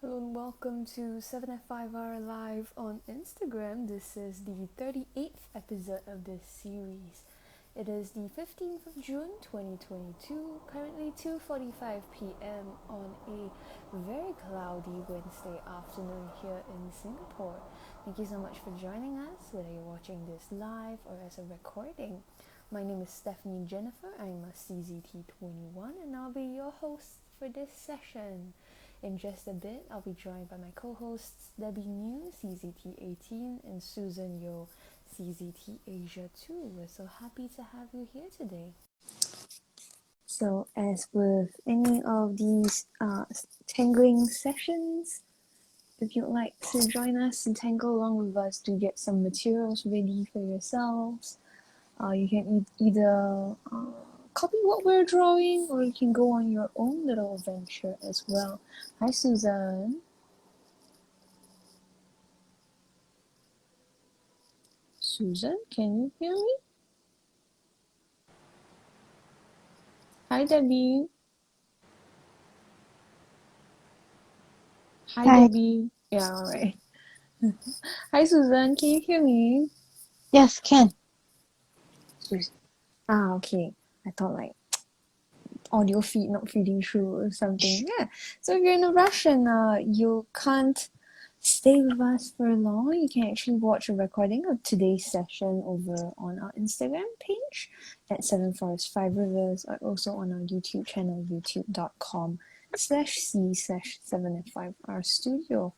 Hello and welcome to 7F5R Live on Instagram. This is the 38th episode of this series. It is the 15th of June 2022, currently 2:45 p.m. on a very cloudy Wednesday afternoon here in Singapore. Thank you so much for joining us, whether you're watching this live or as a recording. My name is Stephanie Jennifer. I'm a CZT21 and I'll be your host for this session. In just a bit, I'll be joined by my co-hosts Debbie New, CZT18, and Susan Yo, CZT Asia 2. We're so happy to have you here today. So, as with any of these tangling sessions, if you'd like to join us and tangle along with us to get some materials ready for yourselves, you can either copy what we're drawing, or you can go on your own little adventure as well. Hi, Susan. Susan, can you hear me? Hi, Debbie. Hi, Debbie. Yeah, all right. Hi, Susan. Can you hear me? Yes, can. Okay. I thought like audio feed not feeding through or something. Yeah. So if you're in a rush and you can't stay with us for long, you can actually watch a recording of today's session over on our Instagram page at 7forest5rivers, or also on our YouTube channel, youtube.com/c/7f5r studio.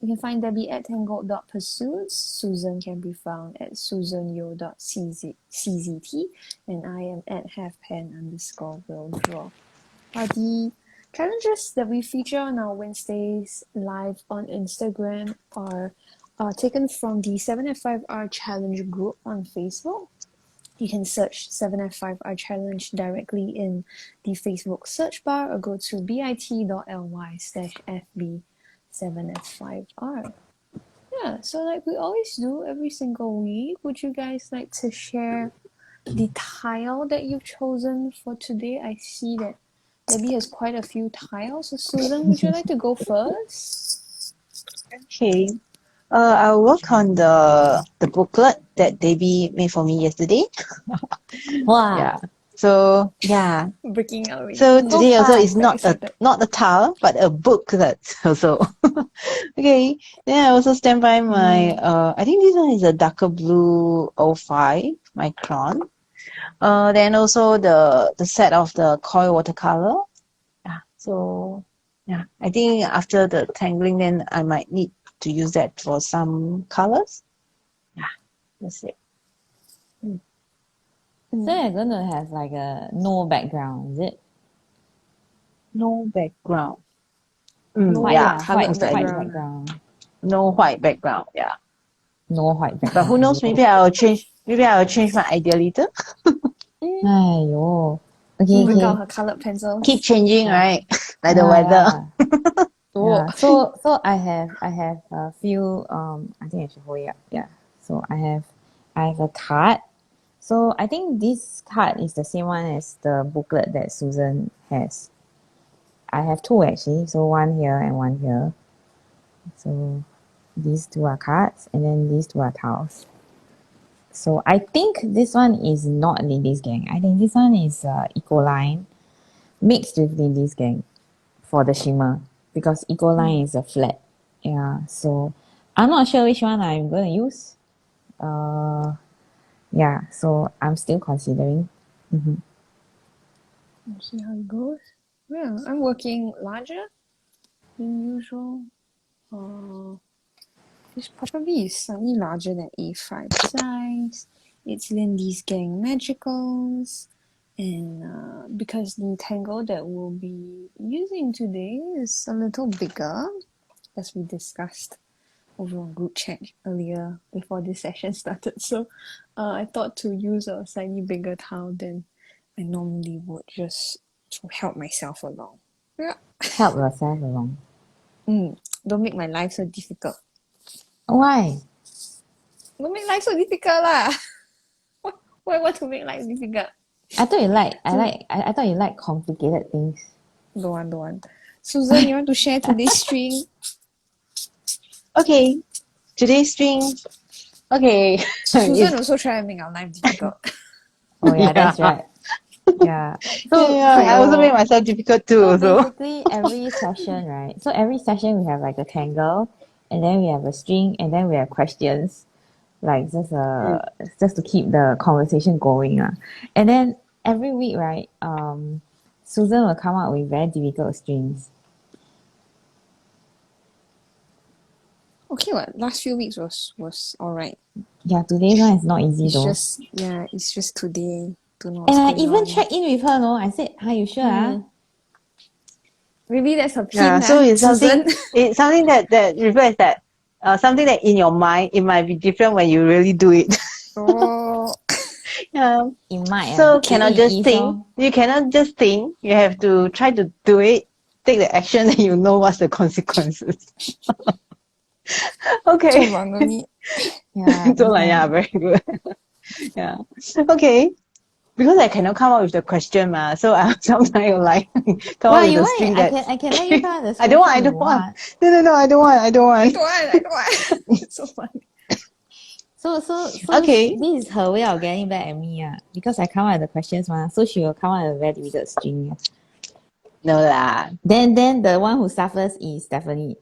You can find Debbie at tangled.pursuits. Susan can be found at susanyo.czt, and I am at halfpen_will_draw. The challenges that we feature on our Wednesdays live on Instagram are taken from the 7F5R Challenge group on Facebook. You can search 7F5R Challenge directly in the Facebook search bar, or go to bit.ly/FB7F5R. Yeah, so like we always do every single week, would you guys like to share the tile that you've chosen for today? I see that Debbie has quite a few tiles. So Susan, would you like to go first? Okay. I'll work on the booklet that Debbie made for me yesterday. Wow. Yeah. So yeah. Breaking out already. So today also is Very not a tile, but a booklet also. Okay. Then I also stand by my I think this one is a darker blue 05 micron. Then also the set of the coil watercolor. Yeah. So yeah, I think after the tangling, then I might need to use that for some colors. Yeah, that's it. So you're gonna have like a no background, is it? No background. White, Yeah, white background. background. no white background. Yeah, No white background. but who knows? Maybe I will change. Maybe I will change my idea later. Aiyo. Okay, Bring out okay. her colored pencils. Keep changing, Yeah. right? Like the weather. Yeah. So I have a few I think I should hold it up. Yeah. So I have a card. So I think this card is the same one as the booklet that Susan has. I have two actually, so one here and one here. So these two are cards, and then these two are tiles. So I think this one is not Lindy's Gang. I think this one is Ecoline mixed with Lindy's Gang for the shimmer, because Ecoline is a flat. Yeah, so I'm not sure which one I'm going to use. Yeah, so I'm still considering. Let's see how it goes. Yeah, I'm working larger than usual. This probably is slightly larger than A5 size. It's Lindy's Gang Magicals. And because the tangle that we'll be using today is a little bigger, as we discussed over on group chat earlier before this session started. So I thought to use a slightly bigger tile than I normally would, just to help myself along. Yeah. Help yourself along. Don't make my life so difficult. Why? Don't make life so difficult lah. Why want to make life difficult? I thought you like I thought you like complicated things. Don't want. Susan, you want to share today's string? Okay, today's string. Okay. Susan also try to make our life difficult. Oh yeah, that's Yeah. right. Yeah. So Yeah, I also make myself difficult too. so Also. basically every session, right? So every session we have like a tangle, and then we have a string, and then we have questions, like just to keep the conversation going. And then every week, right, Susan will come up with very difficult strings. Okay, what last few weeks was alright. Yeah, today's one is not easy It's though. just it's just today. Don't know what's And I going even on. checked in with her, no? I said, "Are you sure?" Maybe that's a Yeah. pin, So it's Susan. something. It's something that reflects that. Something that in your mind it might be different when you really do it. Oh, Yeah. It might, So maybe cannot it just is think. lor. You cannot just think. You have to try to do it. Take the action, and you know what's the consequences. Okay. 做完了你 Yeah, So this like, yeah, one. very good. Yeah. Okay. Because I cannot come up with the question, so I sometimes like come up Well, with you a want string it? that I can let you come up with the I don't want. question I if you don't want. want. No, I don't want. I don't want. I don't want. So funny. So Okay. this is her way of getting back at me, because I come up with the questions, so she will come up with a very difficult string. No lah. Then the one who suffers is Stephanie.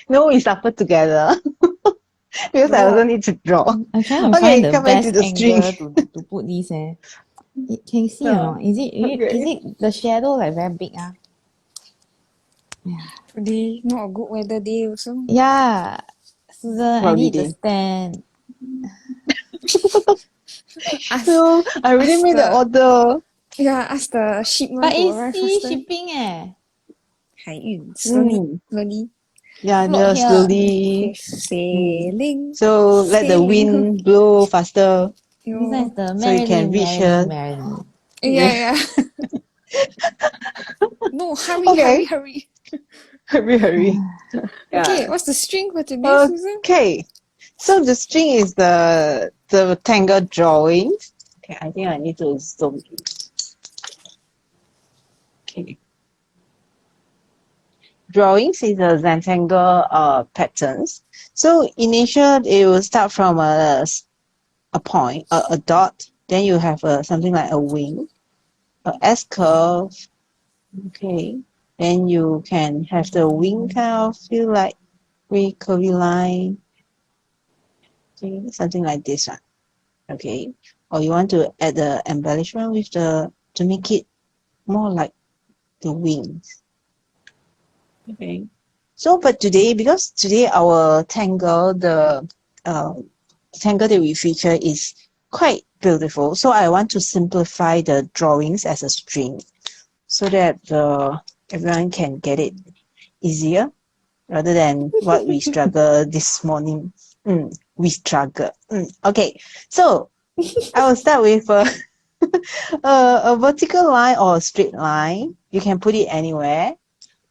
No, we suffer together. Because I also No. need to draw. I'm trying to find Okay, the come back to best the string. angle to put this. Can you see or Uh, not? Is okay. it the shadow like very big? Yeah. Today not a good weather day also. Yeah. Susan, I need the Holiday. stand. Ask No, I already ask made the the order. ask the shipment But to it's arrive sea faster. shipping 海运 slowly Mm. slowly. Yeah, Float just here. slowly. Okay, sailing. So let the Sailing. wind blow faster This one is the so you can reach Merrily, her. Merrily. Yeah. No, hurry, hurry, Okay, hurry. hurry. Okay, Yeah. what's the string for today, Susan? Okay. So the string is the tangle drawings. Okay, I think I need to zoom in. Okay. Drawings is a rectangle patterns. So initial it will start from a point, a dot. Then you have something like a wing, a S curve. Okay. Then you can have the wing kind of feel like very curvy line. Okay, something like this one. Okay. Or you want to add the embellishment with to make it more like the wings. Okay. So, but today, because today our tangle, the tangle that we feature is quite beautiful. So I want to simplify the drawings as a string so that everyone can get it easier rather than what we struggle this morning. We struggle. Okay. So I will start with a vertical line or a straight line. You can put it anywhere.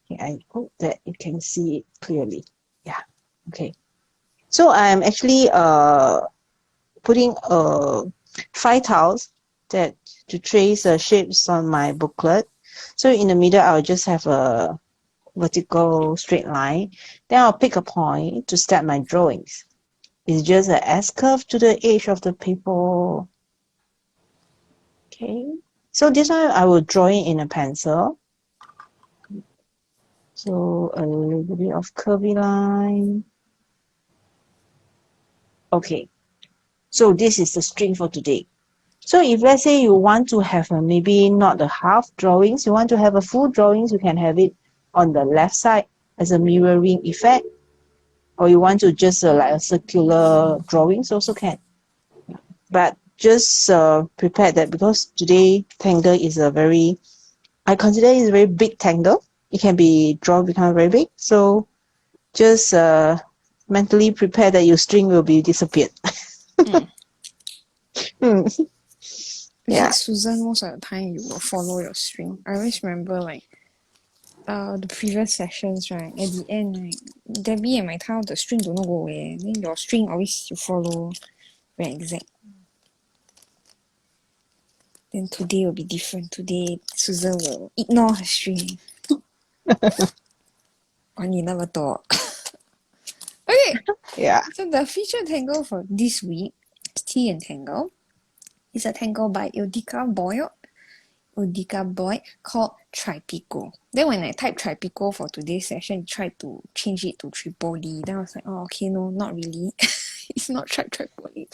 Okay, I hope that you can see it clearly. Yeah. Okay. So I'm actually putting 5 tiles that to trace shapes on my booklet. So in the middle, I'll just have a vertical straight line. Then I'll pick a point to start my drawings. It's just an S curve to the edge of the paper. Okay. So this one I will draw it in a pencil. So a little bit of curvy line. Okay. So this is the string for today. So if let's say you want to have maybe not the half drawings, you want to have a full drawings, you can have it on the left side as a mirroring effect. Or you want to just like a circular drawings also can. But just prepare that because today tangle is I consider it a very big tangle. It can be drawn become very big. So just mentally prepare that your string will be disappeared. Yeah. Susan, most of the time you will follow your string. I always remember the previous sessions, right? At the end, right, Debbie and my tile the string don't know go where. Then your string always you follow very exact. Then today will be different. Today Susan will ignore her string. 管你那么多。Okay, Yeah. so the featured tangle for this week, Tea and Tangle, is a tangle by Ildica Boyd called Tripiko. Then when I typed Tripiko for today's session, it tried to change it to Tripoli. Then I was like, oh, okay, no, not really. It's not Tripoli.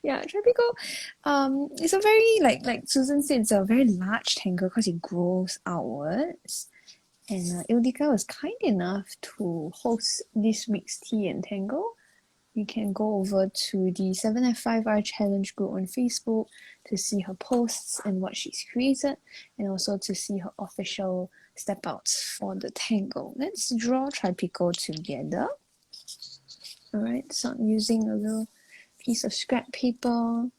Yeah, Tripiko, it's a very, like Susan said, it's a very large tangle because it grows outwards. And Ildica was kind enough to host this week's Tea and Tangle. You can go over to the 7F5R challenge group on Facebook to see her posts and what she's created, and also to see her official step outs for the tangle. Let's draw Tripiko together. Alright, so I'm using a little piece of scrap paper, and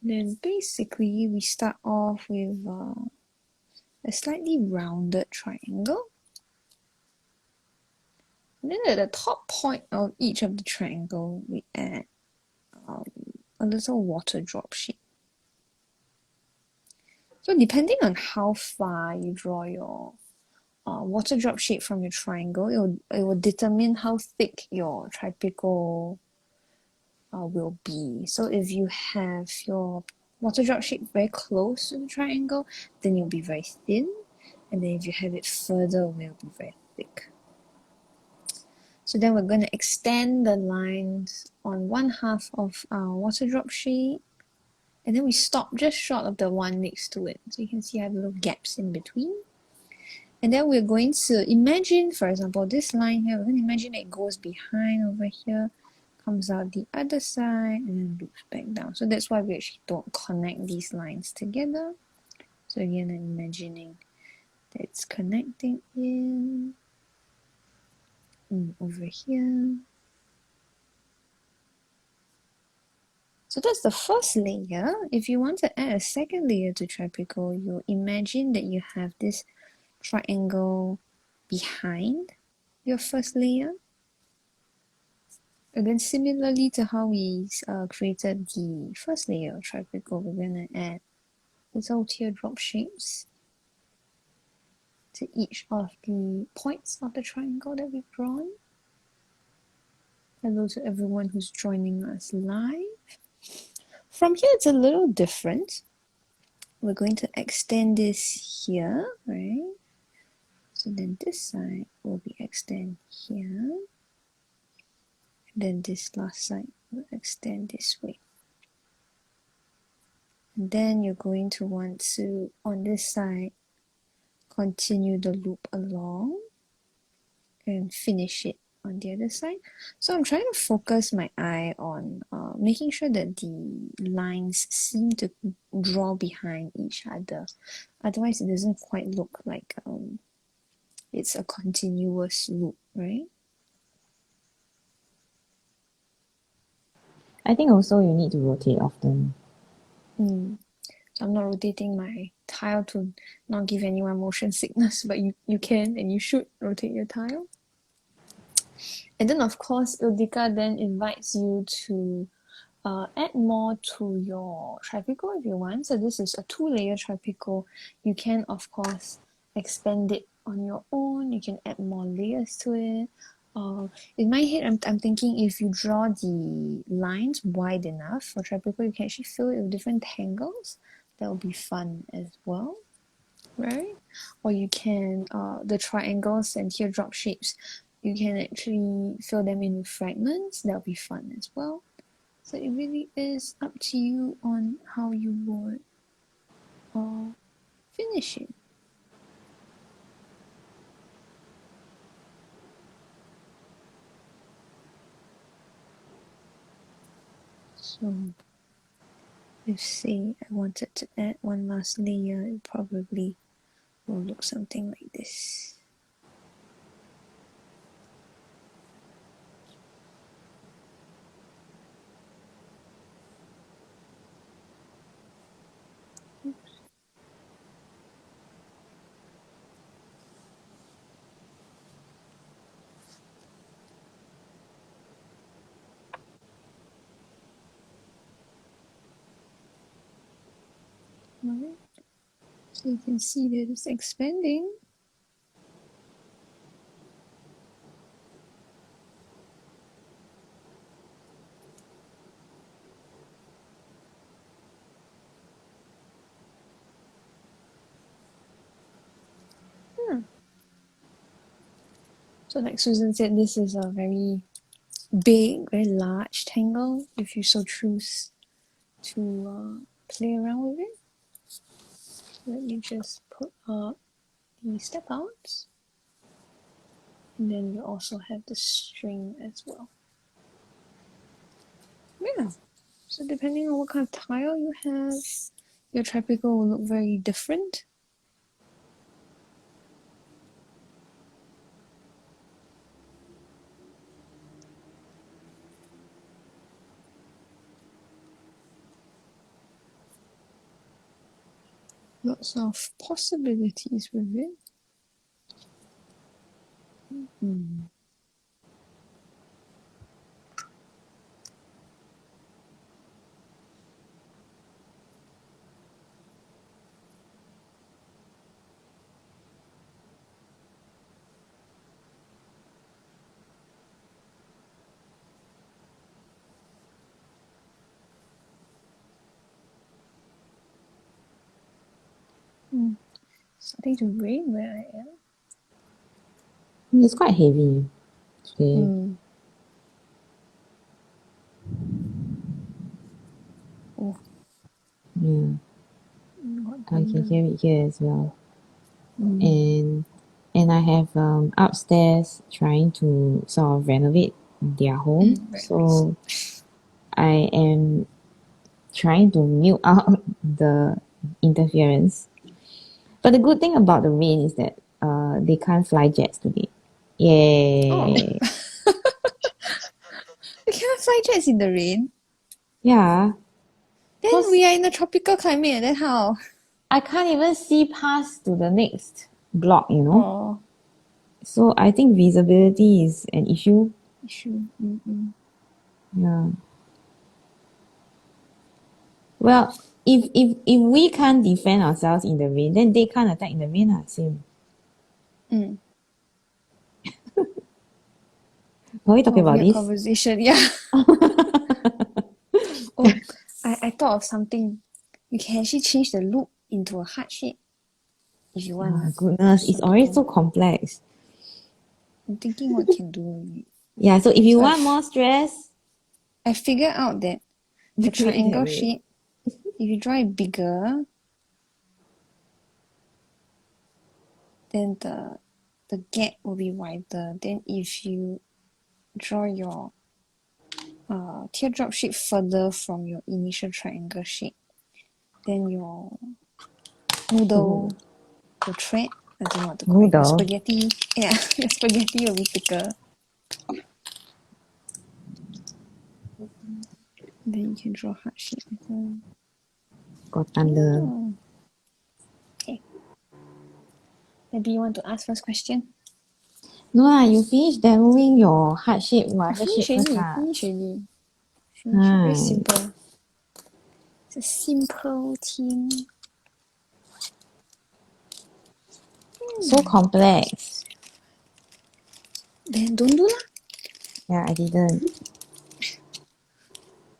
then basically we start off with a slightly rounded triangle. And then at the top point of each of the triangle, we add a little water drop shape. So depending on how far you draw your water drop shape from your triangle, it will determine how thick your Tripiko will be. So if you have your water drop shape very close to the triangle, then it'll be very thin. And then if you have it further away, it'll be very thick. So then we're going to extend the lines on one half of our water drop shape. And then we stop just short of the one next to it. So you can see I have little gaps in between. And then we're going to imagine, for example, this line here, we're going to imagine it goes behind over here, comes out the other side, and then loops back down. So that's why we actually don't connect these lines together. So again, I'm imagining that it's connecting in over here. So that's the first layer. If you want to add a second layer to Tripiko, you imagine that you have this triangle behind your first layer. Again, similarly to how we created the first layer of Tripiko, we're going to add little teardrop shapes to each of the points of the triangle that we've drawn. Hello to everyone who's joining us live. From here, it's a little different. We're going to extend this here, right? So then this side will be extend here. And then this last side will extend this way. And then you're going to want to, on this side, continue the loop along and finish it on the other side. So I'm trying to focus my eye on making sure that the lines seem to draw behind each other. Otherwise, it doesn't quite look like it's a continuous loop, right? I think also you need to rotate often. So I'm not rotating my tile to not give anyone motion sickness, but you can and you should rotate your tile. And then of course, Ildica then invites you to add more to your Tripiko if you want. So this is a 2-layer Tripiko. You can of course expand it on your own. You can add more layers to it. In my head, I'm thinking if you draw the lines wide enough for Tripiko, you can actually fill it with different tangles. That will be fun as well, right? Or you can, the triangles and teardrop shapes, you can actually fill them in with fragments. That'll be fun as well. So it really is up to you on how you would finish it. So if say I wanted to add one last layer, it probably will look something like this. Alright, so you can see that it's expanding. So like Susan said, this is a very big, very large tangle if you so choose to play around with it. Let me just put up the step outs, and then you also have the string as well. Yeah, so depending on what kind of tile you have, your Tripiko will look very different. Lots of possibilities with it. Starting to rain where I am. It's quite heavy today. Oh, Yeah, got I can thunder. hear it here as well. And I have upstairs trying to sort of renovate their home. Very So I am trying to mute out the interference. But the good thing about the rain is that they can't fly jets today. Yay! You cannot fly jets in the rain. Yeah, Then cause we are in a tropical climate. Then how? I can't even see past to the next block, you know. Oh, So I think visibility is an issue. issue. Yeah. Well, if we can't defend ourselves in the rain, then they can't attack in the rain. Same. Are we talking about Weird this? conversation. Yeah. Oh, I thought of something. You can actually change the loop into a heart shape if you want. Oh, goodness, it's already so complex. I'm thinking what can do with it. Yeah, so if you So want more stress, I figured out that the do it that triangle way. shape, if you draw it bigger, then the gap will be wider. Then if you draw your teardrop shape further from your initial triangle shape, then your noodle, your thread, I don't know what to call it, your Noodle. spaghetti, yeah, your spaghetti will be thicker. Then you can draw heart shape as well. Got thunder. Oh. Okay. Maybe you want to ask first question? No lah, you finish demoing your heart shape, whatever shape Finish first already, lah. finish already. Finish. Very simple. It's a simple thing. So complex. Then don't do lah. Yeah, I didn't.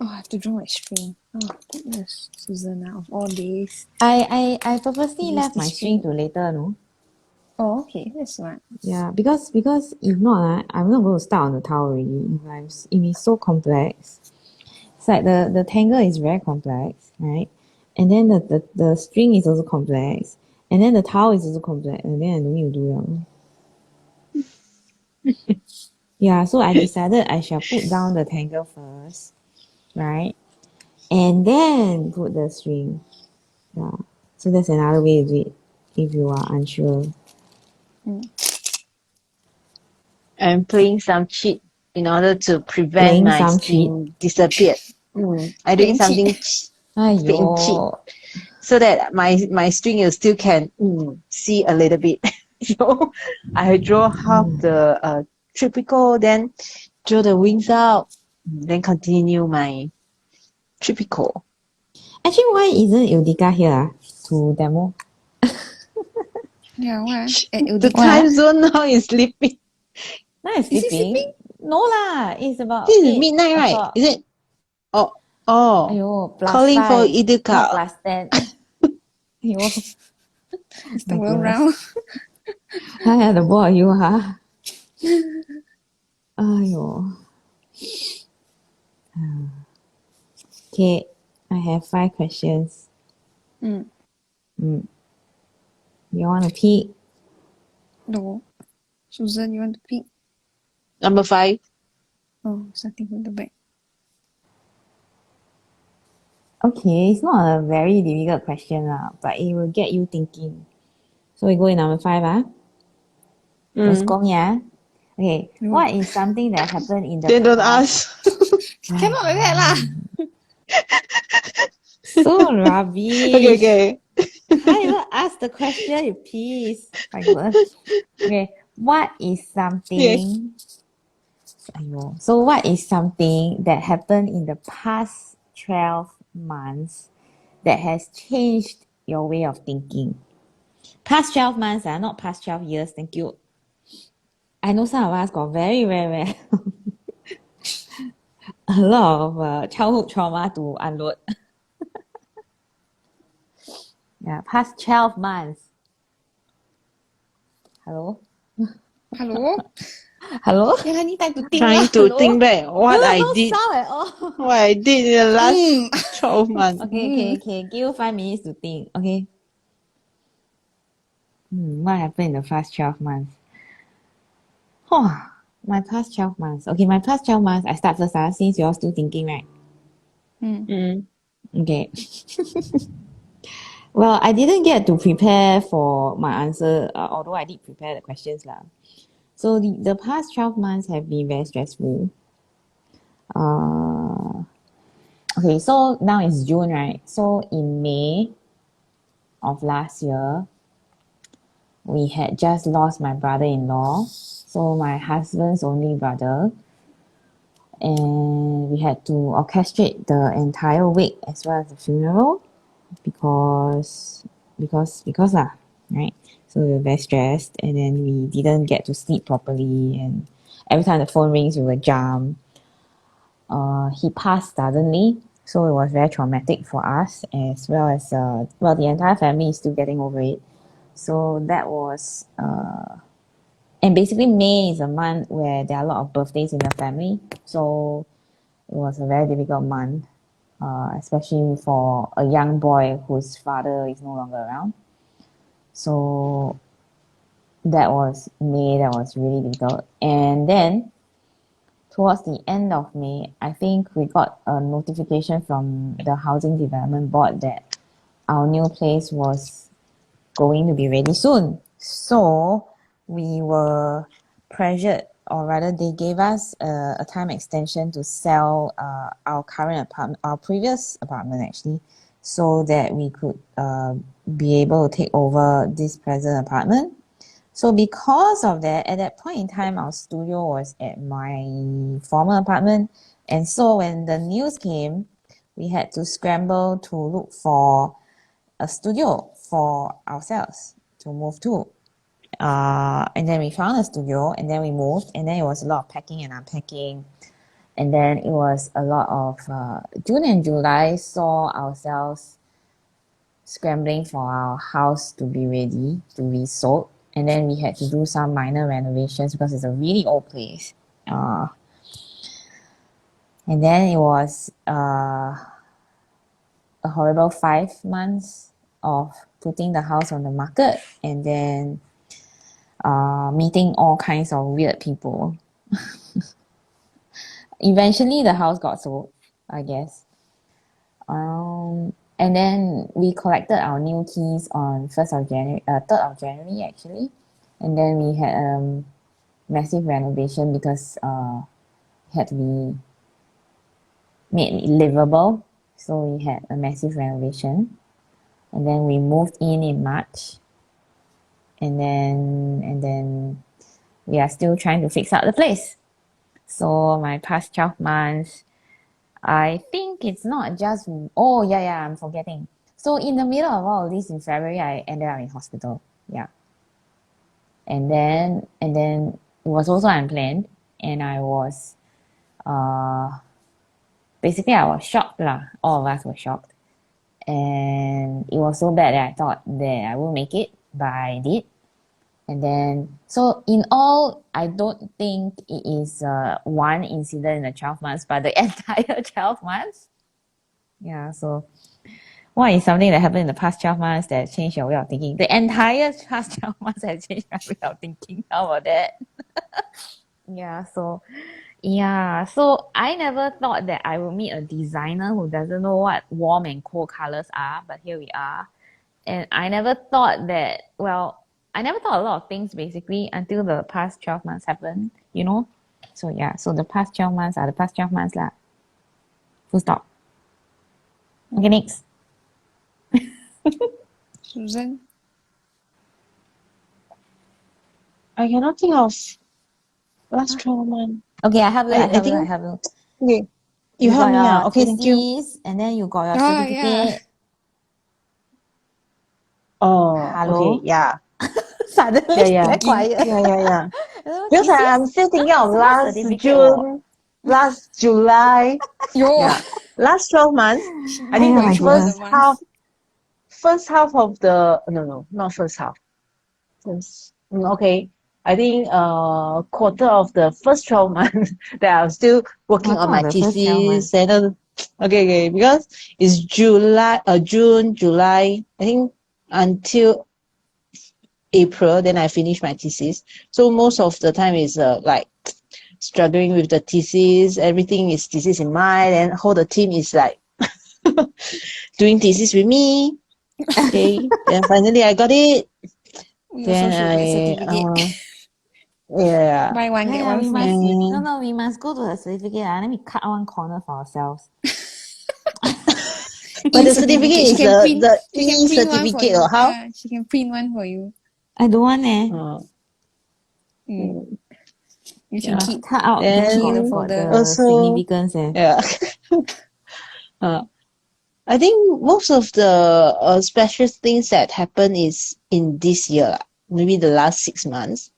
Oh, I have to draw my string. Oh goodness, Susanna, of all days. I purposely Use left the my string to later, no? Oh, okay, that's smart. Yeah, because if not, I'm not going to start on the towel already. If it's so complex, it's like the tangle is very complex, right? And then the string is also complex, and then the towel is also complex, and then I don't need to do it. Yeah, so I decided I shall put down the tangle first, right? And then put the string. Yeah. So that's another way to do it if you are unsure. I'm playing some cheat in order to prevent Playing my some string disappear. I doing Playing something playing cheat Aiyo. so that my string you still can see a little bit. So I draw half the Tripiko, then draw the wings out, then continue my Tripiko. Actually, why isn't Ildica here to demo? Yeah, why? The time zone now is sleeping. Now it's Is he sleeping. sleeping? No lah, it's about This is 8 midnight, right? o'clock. Is it? Oh, Aiyo, plus calling for 5, not Ildica. plus 10. Aiyo. It's the My world goodness. round. Hi, the boy, you, huh? Aiyo. Okay, I have 5 questions. Mm. You want to pick? No. Susan, you want to pick? Number 5. Oh, starting from the back. Okay, it's not a very difficult question, but it will get you thinking. So we go in number 5, Let's go, yeah. Okay, No. what is something that happened in the Then don't past? ask. Cannot like that lah. So rubbish. Okay. Can't even ask the question, you piece. My goodness. Okay, what is something? Aiyo. So what is something that happened in the past 12 months that has changed your way of thinking? Past 12 months, not past 12 years. Thank you. I know some of us got very, very, very a lot of childhood trauma to unload. Yeah, past 12 months. Hello? Hello? Hello? Yeah, I need time to think Trying lah. to Hello? think back what I No did. sound at all. What I did in the last 12 months. Okay. Give you 5 minutes to think. Okay. What happened in the past 12 months? Oh, my past 12 months. Okay, my past 12 months, I start first, since you're still thinking, right? Okay. Well, I didn't get to prepare for my answer, although I did prepare the questions. So the past 12 months have been very stressful. Okay, so now it's June, right? So in May of last year, we had just lost my brother-in-law, so my husband's only brother, and we had to orchestrate the entire wake as well as the funeral because lah, right? So we were very stressed, and then we didn't get to sleep properly, and every time the phone rings, we would jump. He passed suddenly, so it was very traumatic for us as well as the entire family is still getting over it. So that was and basically May is a month where there are a lot of birthdays in the family, so it was a very difficult month, especially for a young boy whose father is no longer around. So that was May, that was really difficult. And then towards the end of May, I think we got a notification from the Housing Development Board that our new place was going to be ready soon. So we were pressured, or rather they gave us a time extension to sell our current apartment, our previous apartment actually, so that we could be able to take over this present apartment. So because of that, at that point in time, our studio was at my former apartment. And so when the news came, we had to scramble to look for a studio for ourselves to move to. And then we found a studio, and then we moved, and then it was a lot of packing and unpacking. And then it was a lot of June and July saw ourselves scrambling for our house to be ready to be sold. And then we had to do some minor renovations because it's a really old place. And then it was a horrible 5 months of putting the house on the market and then meeting all kinds of weird people. Eventually, the house got sold, I guess. And then we collected our new keys on 1st of January, 3rd of January actually. And then we had a massive renovation because it had to be made livable. So we had a massive renovation. And then we moved in March. And then we are still trying to fix up the place. So my past 12 months, I think it's not just, I'm forgetting. So in the middle of all of this in February, I ended up in hospital. Yeah. And then it was also unplanned, and I was basically I was shocked lah. All of us were shocked. And it was so bad that I thought that I won't make it, but I did. And then, so in all, I don't think it is one incident in the 12 months, but the entire 12 months. Yeah, so what is something that happened in the past 12 months that changed your way of thinking? The entire past 12 months has changed my way of thinking. How about that? So I never thought that I would meet a designer who doesn't know what warm and cold colors are, but here we are. And I never thought that, well, I never thought a lot of things basically until the past 12 months happened, you know? So the past 12 months are the past 12 months lah. Full stop. Okay, next. Susan? I cannot think of last 12 months. Okay, I help you. I I think, help you. okay, you You help got me out. your Okay, thank you. thesis, and then you got your Oh, yeah. certificate. Oh, Hello? okay, yeah. Suddenly, Yeah. very quiet. Yeah. Because Thesis? I'm still thinking of Semua last certificate June, last July. Yo! Yeah. Last 12 months. She I think Oh the my memorized all the goodness. months. first half of the, no, not first half. Okay. I think quarter of the first 12 months that I'm still working on Quarter my of the first 12 thesis months. and okay, because it's June, July, I think until April, then I finish my thesis. So most of the time is like struggling with the thesis, everything is thesis in mind, and whole the team is like doing thesis with me. Okay, then finally I got it. We also Then should get I certificate. yeah. Buy one, get one We free. must, And we must go to the certificate. Then we cut one corner for ourselves. but the certificate She is can print. the She can print one for e-certificate you. or how? She can print one for you. I don't want eh. Mm. You can Yeah. keep. Cut out You can then keep in the Then got folder. the also significance eh. yeah. uh, I think most of the special things that happen is in this year, lah. Maybe the last 6 months.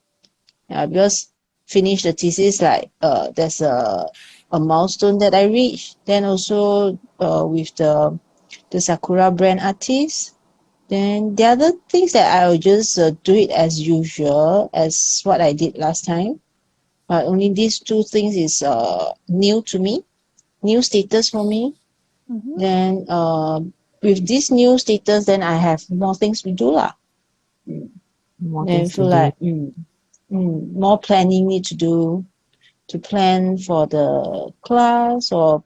Yeah, because finish the thesis, like there's a milestone that I reached. Then also with the Sakura brand artist. Then the other things that I'll just do it as usual as what I did last time. But only these two things is new to me, new status for me. Mm-hmm. Then with this new status, then I have more things to do lah. More Then things to feel do. like more planning need to do to plan for the class or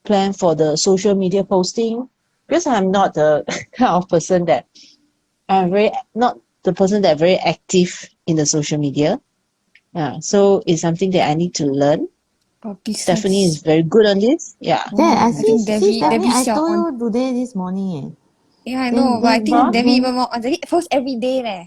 plan for the social media posting. Because I'm not the kind of person that not the person that very active in the social media. Yeah, so it's something that I need to learn. But Stephanie is besides, very good on this. Yeah. Yeah, I I think see Stephanie, Debbie I siao told on. you today this morning eh. Yeah, I know, but I think Huh? Debbie even more on. Debbie posts every day leh.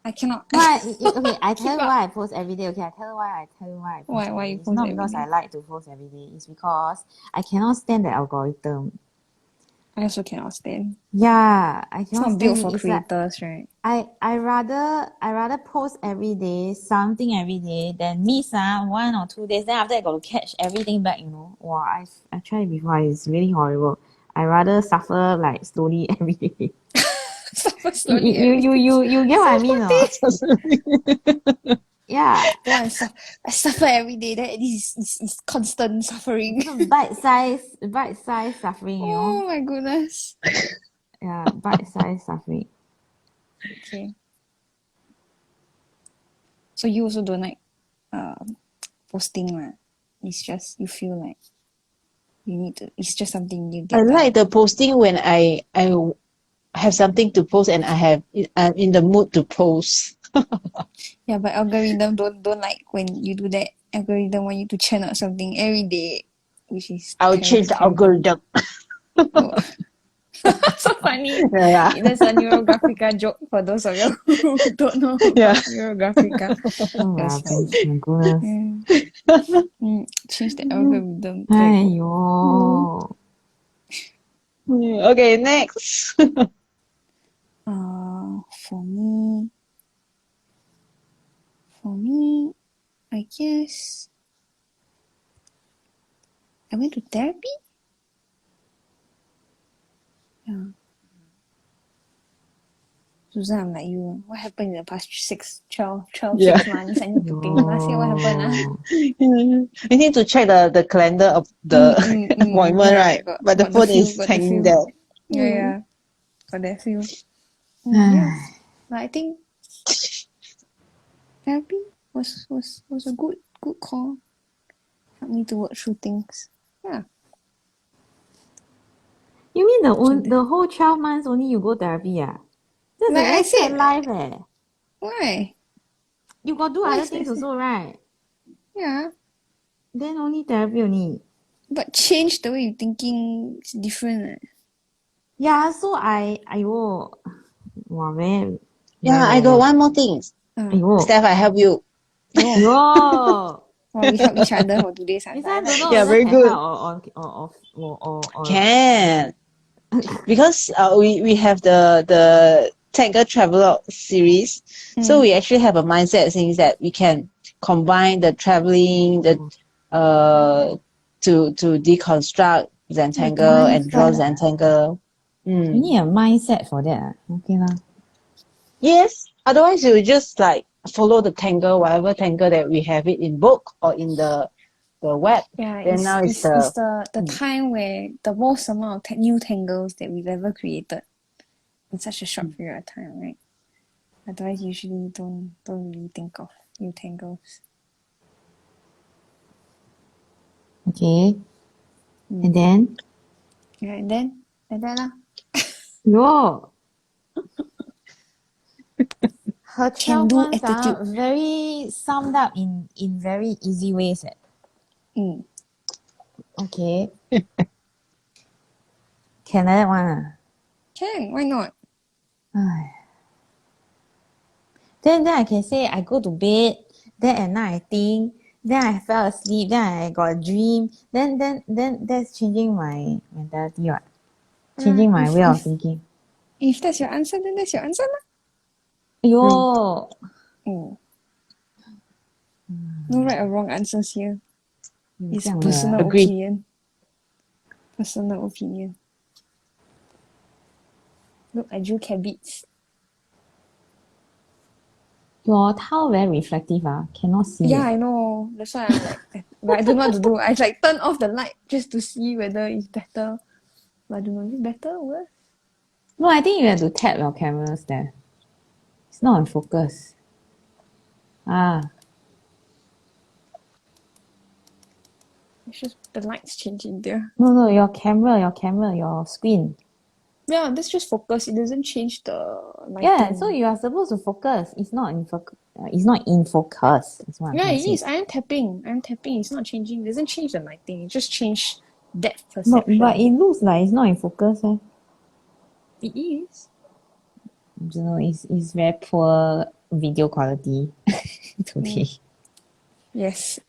I cannot. Why? Okay, I Keep tell you up. why I post every day. Okay, I tell you why I post Why every you day. It's post not every because day? I like to post every day. It's because I cannot stand the algorithm. I also cannot stand. Yeah, I It's cannot not built stand for it. It's like creators, right? I rather post every day, something every day, than miss 1 or 2 days. Then after I got to catch everything back, you know. Wow, I tried it before. It's really horrible. I rather suffer like slowly every day. Suffer You slowly you every you day. you you get what I mean, or? Yeah. Don't want to I suffer every day. That this is constant suffering. Bite size suffering, you know. Oh my goodness. Yeah, bite-sized suffering. Okay. So you also don't like posting lah. It's just you feel like you need to. It's just something you I get done. like the posting when I have something to post and I'm in the mood to post. Yeah, but algorithm don't like when you do that. Algorithm want you to churn out something every day, which is I'll change the terrible. algorithm. Oh. So funny. Yeah. There's a Neurographica joke for those of you who don't know Yeah. about Neurographica. So That's funny. rubbish, my goodness. Change the algorithm. Very good. Aiyo. Okay, next. For me, I guess I went to therapy. Yeah. Susan, I'm like you. What happened in the past 12, Yeah. 6 months? I need to think. Last year, what happened? We need to check the calendar of the appointment, Yeah, right? But the got the phone feel, is got the hanging feel. there. Yeah, got that feel. Yeah, but I think therapy was a good call. Helped me to work through things. Yeah. You mean the whole 12 months only you go therapy? That's a Like I very sad said, life. why? You got do Why other is that things sad? also, right? Yeah. Then only therapy only. But change the way you thinking is different. Yeah, so !aiyo! Wow, very, Yeah, I got one more thing. !aiyo! Steph, I help you. Yo. Yo! Well, we help each other for today's This answer. I one don't like know Yeah, this. whether very can good. help or Can. Because we have the Tangle Traveler series. So we actually have a mindset saying that we can combine the traveling, to deconstruct Zentangle and draw Zentangle. you need a mindset for that. Okay lah. Yes. Otherwise you just like follow the tangle, whatever tangle that we have it in book or in the web. Yeah, Then now it's the time where the most amount of new tangles that we've ever created in such a short period of time, right? Otherwise, usually don't really think of new tangles. Okay. And then? Yeah, and then like that lah. Yo! Her 12 Can-do months attitude. very summed up in very easy ways. Okay. Can like that one? Can, why not? Then I can say I go to bed, then at night I think, then I fell asleep, then I got a dream, then that's changing my mentality, what? Changing my way of thinking. If that's your answer, then that's your answer lah. Yo! No right or wrong answers here. It's 这样的 personal Agree. opinion. Personal opinion. Look, I drew cabbage. Your tile very reflective, cannot see. Yeah, I know. That's why I'm like, but I don't know what to do. I like turn off the light just to see whether it's better. But I don't know, is it better or worse? No, I think you have to tap your cameras there. It's not in focus. It's just the light's changing there. No, your camera, your screen. Yeah, that's just focus. It doesn't change the lighting. Yeah, so you are supposed to focus. It's not in focus. It's not in focus. That's what I'm Yeah, trying it to say. is. I am tapping. It's not changing. It doesn't change the lighting. It just change depth No, perception. but it looks like it's not in focus. It is. I don't know. It's very poor video quality today. Yes.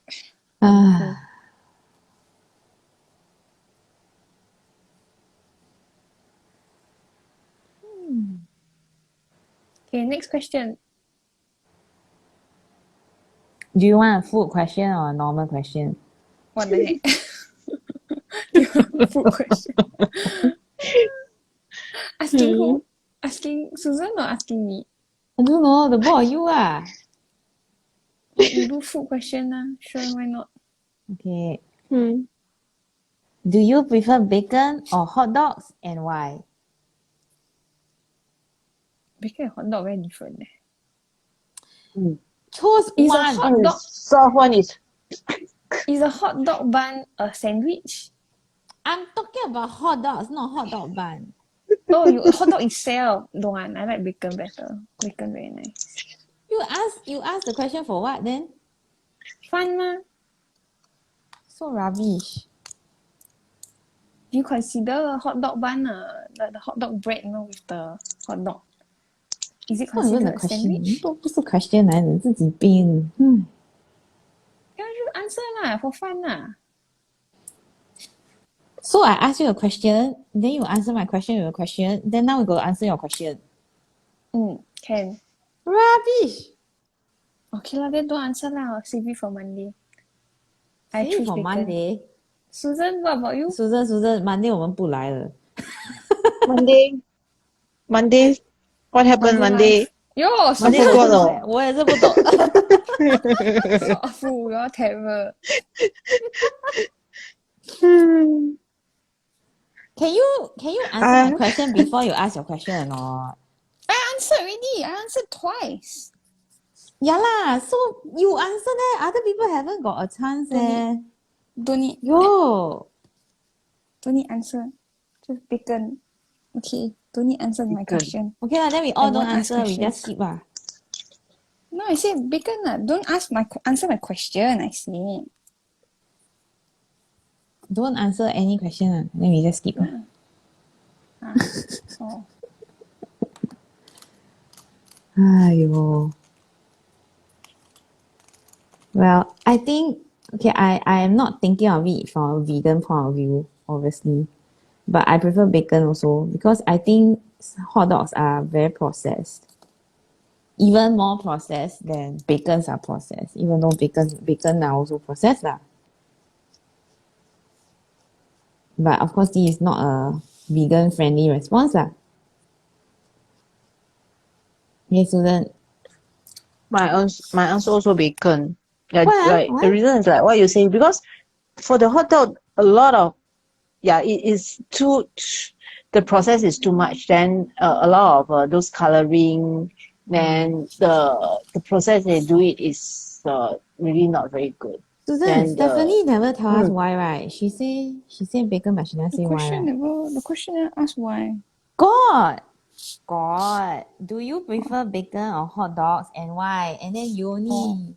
Okay, next question. Do you want a food question or a normal question? What the heck? You want a food question? Asking who? Asking Susan or asking me? I don't know. The both of you You do food question lah. Sure, why not? Okay. Do you prefer bacon or hot dogs and why? Bacon and hot dog very different. Choose Is one. a hot dog Soft one is is a hot dog bun a sandwich? I'm talking about hot dogs, not hot dog bun. Oh, hot dog itself. Don't want. I like bacon better. Bacon very nice. You ask the question for what then? Fun mah. So rubbish. Do you consider a hot dog bun like the hot dog bread, with the hot dog? Is it Not even considered the a question. sandwich? 都不是 question 来的，自己编。Yeah, just answer lah for fun lah. So I ask you a question, then you answer my question with a question, then now we go answer your question. Can. Rubbish. Okay lah, then don't answer lah. I'll save it for Monday. I Save choose for bacon. Monday. Susan, what about you? Susan, Monday 我们不来了。Monday What happened Monday? Yo, so 我 forgot 我也是不懂 awful, you're terrible. Hmm. Can you answer my question before you ask your question or not? I answered already. I answered twice. Yeah lah, so you answer that, other people haven't got a chance eh. Don't need Yo, answer. Just bacon. Okay, don't need answer my Bacon. question. okay lah, then we all I don't won't ask answer, we just questions. skip lah. No, I said bacon. Don't answer my question. I said. Don't answer any question lah, then we just skip lah. Oh. Aiyo. Well, I think okay, I am not thinking of it from a vegan point of view, obviously. But I prefer bacon also because I think hot dogs are very processed. Even more processed than bacons are processed, even though bacon are also processed lah. But of course, this is not a vegan friendly response lah. Yes, Susan. My answer also bacon. Like, Why? the reason is like what you say, because for the hot dog, a lot of it is the process is too much. Then a lot of those coloring, then the process they do it is really not very good. Susan, Then Stephanie never tell us why, right? She say bacon, but she never say why, right? The question never asked why. God. Do you prefer bacon or hot dogs and why? And then you only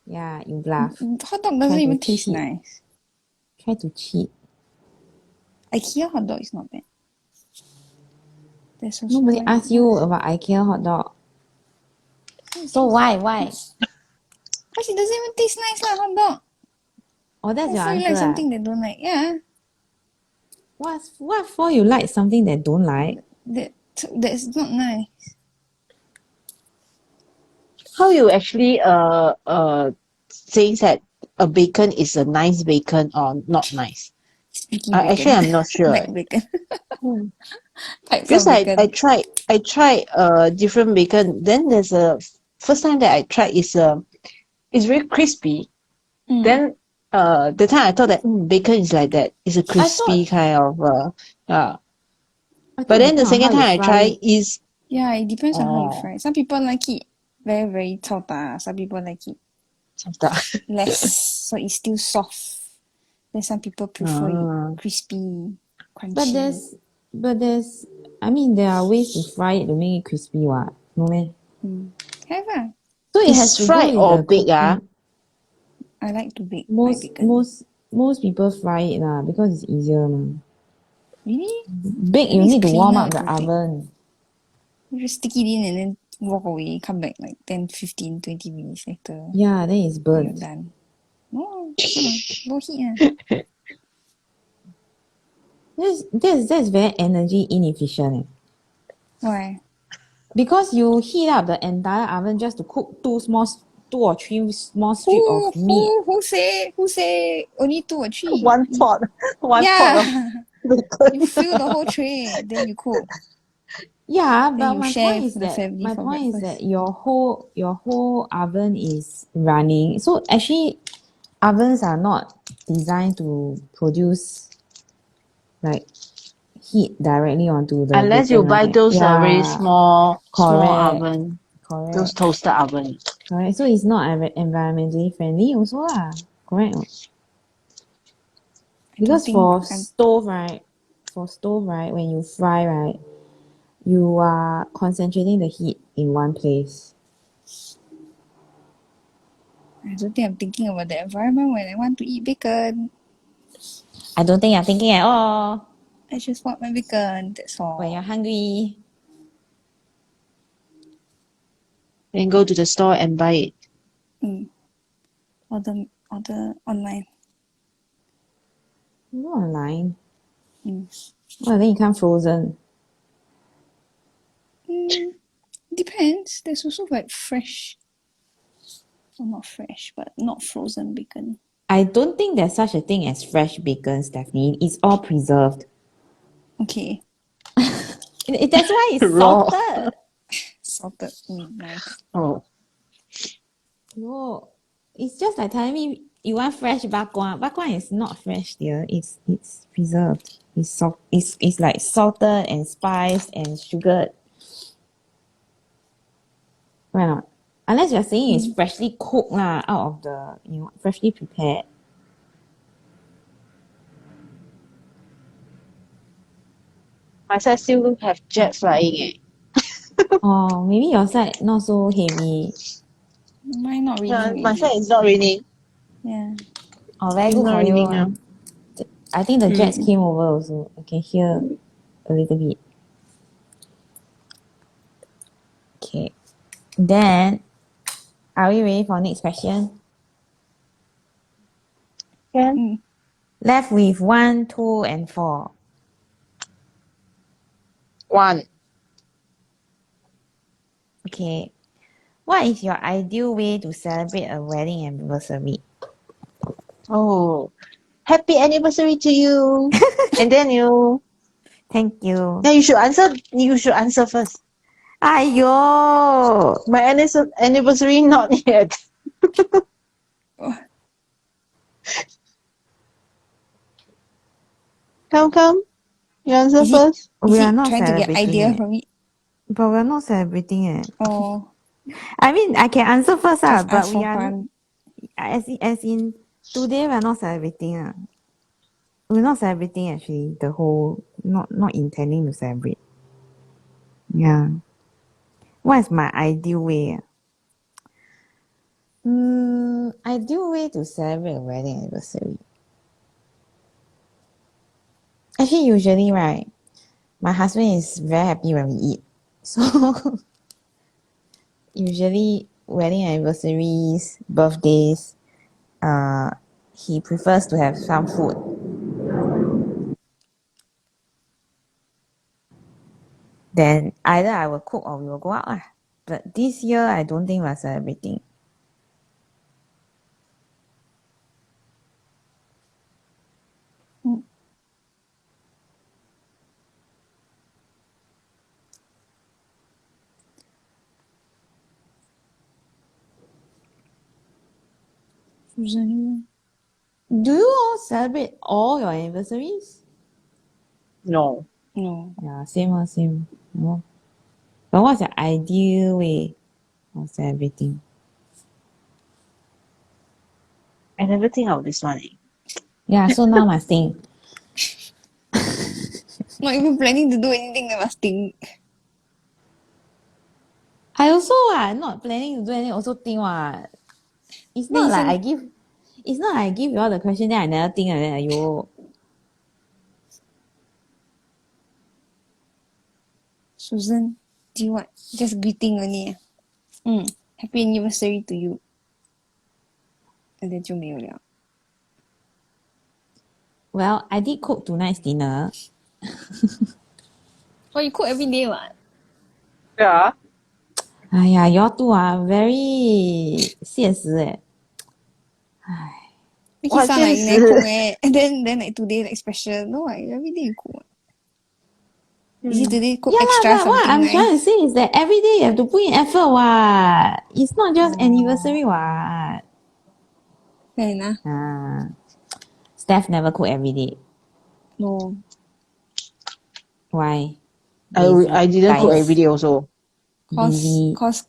yeah, you bluff. Hot dog doesn't Try to even taste cheat. nice. Try to cheat. IKEA hot dog is not bad. There's also Nobody asked you about IKEA hot dog. So why? Because it doesn't even taste nice like hot dog. Oh, that's your So you answer. like something they don't like. Yeah. What for you like something that don't like? That's not nice. how you actually saying that a bacon is a nice bacon or not nice? Sticky Actually, bacon. I'm not sure. Like bacon. Types Because of bacon. I tried different bacon. Then there's a first time that I tried is it's very crispy. Then the time I thought that bacon is like that. It's a crispy kind of But then the second time I try is Yeah, it depends on how you fry. Some people like it very, very 超打. Some people like it less, so it's still soft. Then some people prefer it crispy, crunchy. But there's I mean there are ways to fry it to make it crispy what? No meh? Have ah. So it it's has to fried go with or the baked cooking. I like to bake my bacon. Most people fry it lah because it's easier ma. Really? Bake you it's need to warm cleaner up the to bake. oven. You just stick it in and then walk away, come back like 10, 15, 20 minutes later. Yeah, then it's You're burnt. done. No, low heat. That's very energy inefficient. Why? Because you heat up the entire oven just to cook two or three small strips of meat. Who say only 2 or 3? one pot of Yeah. bacon. You fill the whole tray, then you cook. Yeah, Then but you my share point is with the that family for breakfast. your whole oven is running. So actually, ovens are not designed to produce like heat directly onto the Unless you bacon, buy right? those very Yeah, small correct. oven, those Correct. toaster oven. Correct. So it's not environmentally friendly also lah. Correct. Because for stove, right, when you fry, right, you are concentrating the heat in one place. I don't think I'm thinking about the environment when I want to eat bacon. I don't think you're thinking at all I just want my bacon, that's all. when you're hungry. Then go to the store and buy it. Order online. Not online. Well, then you can't frozen. Depends. There's also like fresh. Well, not fresh, but not frozen bacon. I don't think there's such a thing as fresh bacon, Stephanie. It's all preserved. Okay. That's why it's Raw. salted. Salted. Nice. Oh. No, it's just like telling me you want fresh bak kwa. Bak kwa is not fresh, dear. It's preserved. It's like salted and spiced and sugared. Why not? Unless you're saying it's freshly cooked lah, out of the freshly prepared. My side still have jet flying. Oh, maybe your side not so heavy. Mine not Yeah, raining my really. side is not raining. Yeah. Oh, very It's good not for you. raining now. I think the jets came over also. I can hear a little bit. Okay. Then, are we ready for next question? Can? Left with 1, 2, and 4. 1. Okay. What is your ideal way to celebrate a wedding anniversary? Oh. Happy anniversary to you. And then Thank you. you should answer first. Aiyo! My anniversary not yet. Come. You answer Is it- first. We Is are he not trying to get celebrating idea it. from it? But we're not celebrating it. Or I mean, I can answer first, just but ask we for are fun? as in today we're not celebrating. We're not celebrating actually the whole not intending to celebrate. Yeah. What is my ideal way? Ideal way to celebrate a wedding anniversary. Actually, usually, right, my husband is very happy when we eat. So, usually, wedding anniversaries, birthdays, he prefers to have some food. Then either I will cook or we will go out lah. But this year, I don't think we're celebrating. Susan. Do you all celebrate all your anniversaries? No. No. Yeah, same. No. But what's your ideal way of celebrating? I never think of this one. Yeah, so now must think. Not even planning to do anything, I must think. I also not planning to do anything, also think what. It's Then not like isn't- I give you all the question then I never think and then !aiyo! Susan, do you want just greeting only? Happy anniversary to you. And then 就没有了。 Well, I did cook tonight's dinner. Well, you cook every day, what? Yeah. !aiya! You all two very 现实 eh. Make it What sound like you 现实？ never cook and then like today like special. No, like every day you cook. What? Is it today cook Yeah extra lah, but what something I'm nice? trying to say is that every day you have to put in effort what. It's not just anniversary what. Fair enough. Steph never cook every day. No. Why? Lazy, I didn't cook guys, every day also. busy. Cause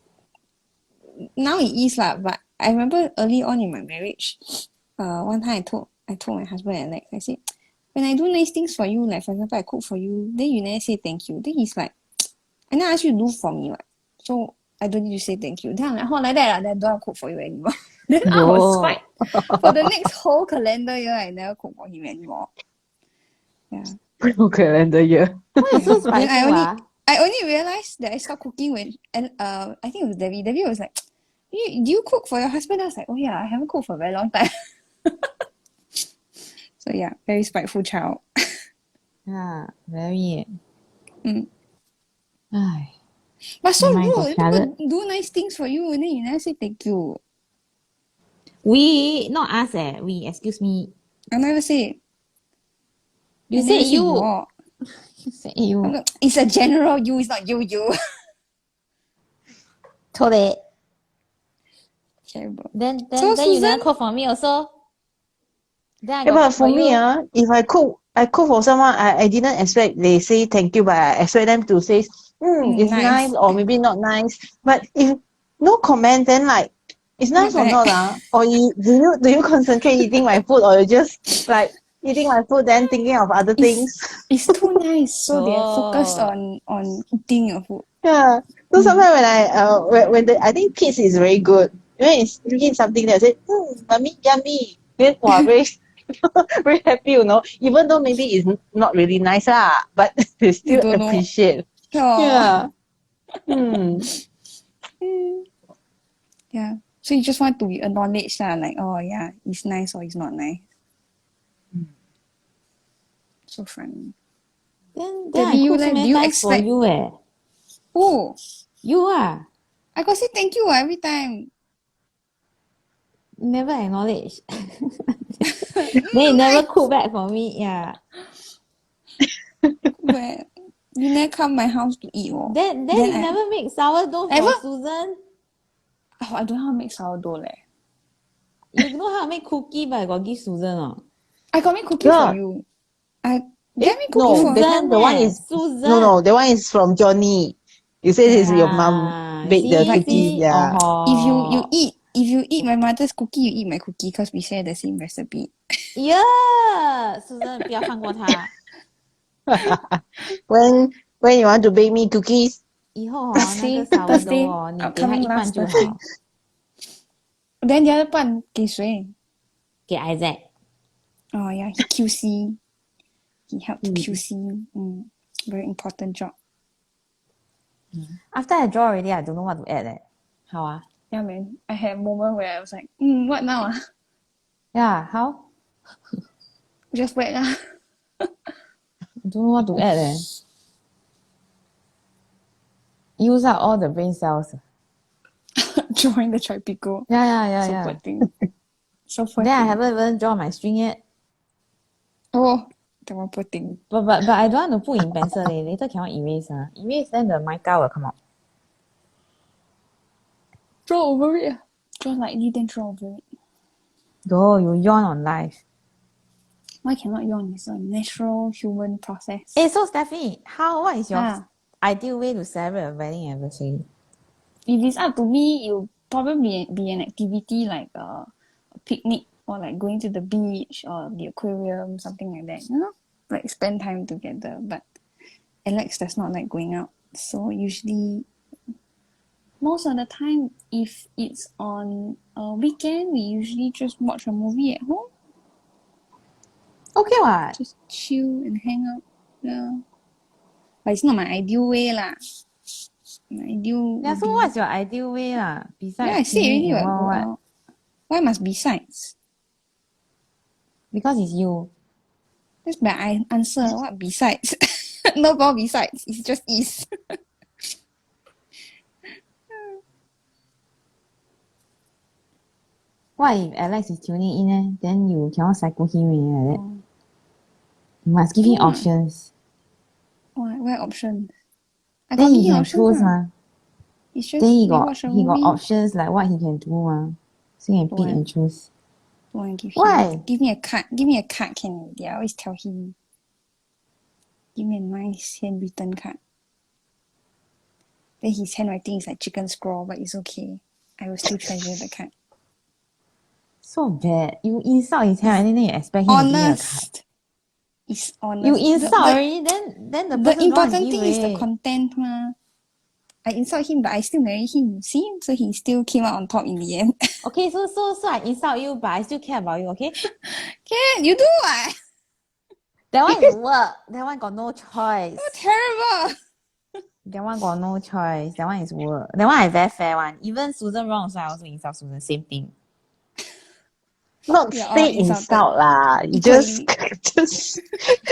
now it is lah, but I remember early on in my marriage, one time I told my husband and Alex, I said, when I do nice things for you, like for example I cook for you, then you never say thank you. Then he's like, I never ask you to do for me, what? So I don't need to say thank you. Then I'm like, oh, like that, then I don't want to cook for you anymore. Then I was Yo. fine. For the next whole calendar year, I never cook for him anymore. Yeah. Calendar year. Why you so Then spiteful I only realized that I stopped cooking when, and I think it was Debbie. Debbie was like, do you cook for your husband? I was like, oh yeah, I haven't cooked for a very long time. So yeah, very spiteful child. Yeah, very. Ay. But so Never mind, got rude. Charlotte. People do nice things for you and then you never say thank you. We, not us excuse me. I never say. You I said never say you. your. You. It's a general you, it's not you. Totally. Terrible. Then So, you Susan? never cook for me also. Then I Yeah, got but cook for me, you. if I cook for someone, I didn't expect they say thank you, but I expect them to say, it's nice Nice. or maybe not nice. But if no comment, then like, it's nice or bad. not, or do you concentrate eating my food, or you just like eating my food then thinking of other things? It's too nice, so they are focused Oh. on eating your food. Yeah. So sometimes when I think kids is very good. When it's eating something they say, mommy, yummy. Then wow, very very happy, even though maybe it's not really nice but they You still don't know. appreciate. Oh. Yeah. Hmm. Yeah. So you just want to be acknowledged like, oh yeah, it's nice or it's not nice. So funny. Then Debbie, I you cook so like, do many you times for expect? you eh. Oh, You ah. I got say thank you every time. Never acknowledge. Then you never cook back for me. Yeah. But you never come my house to eat. Then Then you never make sourdough ever? for Susan. Oh, I don't know how to make sourdough leh. You know how to make cookie, but I got give Susan oh. I got make cookie for Yeah. you. Did I make cookie No, for the her? Susan one eh. is Susan. no, the one is from Johnny. You say this is your mom Ah, bake the see, But cookies, see. yeah. if you eat my mother's cookie, you eat my cookie because we share the same recipe. Yeah, Susan 不要放过他。when you want to bake me cookies? 以后那个 Thursday, sourdough 你给他 upcoming 一半 last 就 Thursday. 好， Then the other 半给谁？给 Isaac。 Oh yeah, he QC. He helped Mm. QC. Very important job. After I draw already, I don't know what to add 好啊 Yeah, man. I had a moment where I was like, what now? Yeah, how? Just wait lah. I don't know what to add Use up all the brain cells. Drawing the Tripiko. So Yeah. poor thing. So poor Then I thing. haven't even drawn my string yet. Oh, that one poor thing. But I don't want to put in pencil later cannot erase Erase then the mica will come out. Draw over it. Draw lightly, then draw over it. Oh, you yawn on live. Why cannot yawn? It's a natural human process. So Stephanie, what is your ideal way to celebrate a wedding anniversary? If it's up to me, it'll probably be an activity like a picnic or like going to the beach or the aquarium, something like that. Like spend time together. But Alex does not like going out. So usually, most of the time, if it's on a weekend, we usually just watch a movie at home. Okay what? Just chill and hang out. Yeah. But it's not my ideal way lah. My ideal Yeah, would so be... what's your ideal way besides I said already and go what? out. Why must besides? Because it's you. That's my answer. What besides? No more besides. It's just is. What if Alex is tuning in then you cannot psycho him like that? You must give him options. What option? I Then got he give him can options choose lah. It's just Then we watch a he got movie. options like what he can do so he can pick and choose. Don't want to give Why? him. Give me a card. Give me a card can already. I always tell him. Give me a nice handwritten card. Then his handwriting is like chicken scrawl, but it's okay. I will still treasure the card. So bad. You insult his handwriting then you expect him to give you a card. Honest. It's honest. You insult already then the person The don't want to important give thing is the already. content ma. I insult him, but I still marry him. See? So he still came out on top in the end. Okay, so I insult you, but I still care about you, okay? Can you do what? That one is work. That one got no choice. So terrible. That one got no choice. That one is work. That one I very fair one. Even Susan wrong, so I also insult Susan. Same thing. Not We are all say insulted. insult lah. You just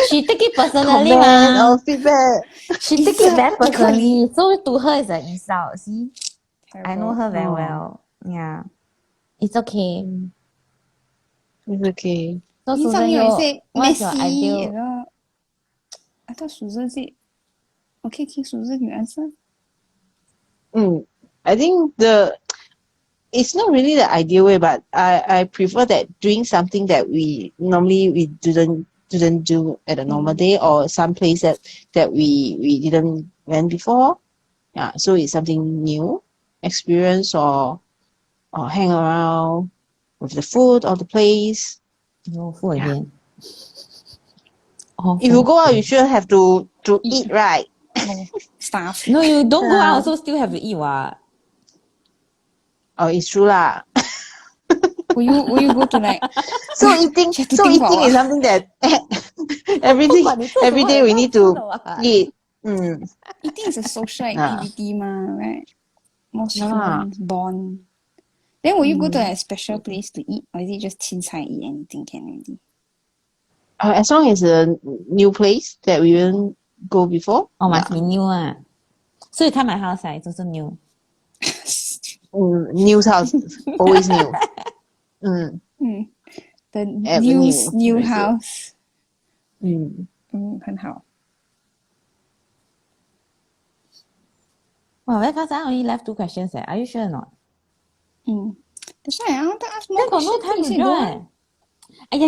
She take it personally, comment or feedback. She take it very personally. So to her, it's an insult. See, Terrible. I know her very well. Yeah, it's okay. It's okay. So Insult Susan, me or you say what's your messy, ideal? you know. I thought Susan said. Okay, Susan, you answer. I think it's not really the ideal way, but I prefer that doing something that we normally we didn't do at a normal day, or some place that we didn't went before. Yeah, so it's something new, experience or hang around with the food or the place. No food Yeah. again. Oh, If you go out, you sure have to eat, right? No, staff. No, you don't go out, Yeah. also still have to eat what? Oh, it's true lah. Will you go to like So eating you have to think about is something that every day we need to eat. eating is a social Yeah. activity right? Most Yeah. humans bond. Then will you go to a special place to eat, or is it just 青菜 eat anything can already? As long as a new place that we didn't go before. Oh, must be new ah. So you come my house, it's also new. New house, always new. The Ever new house. 很好。Wow, very fast. I only left 2 questions. Are you sure or not? That's why I want to ask more Then got questions. no time to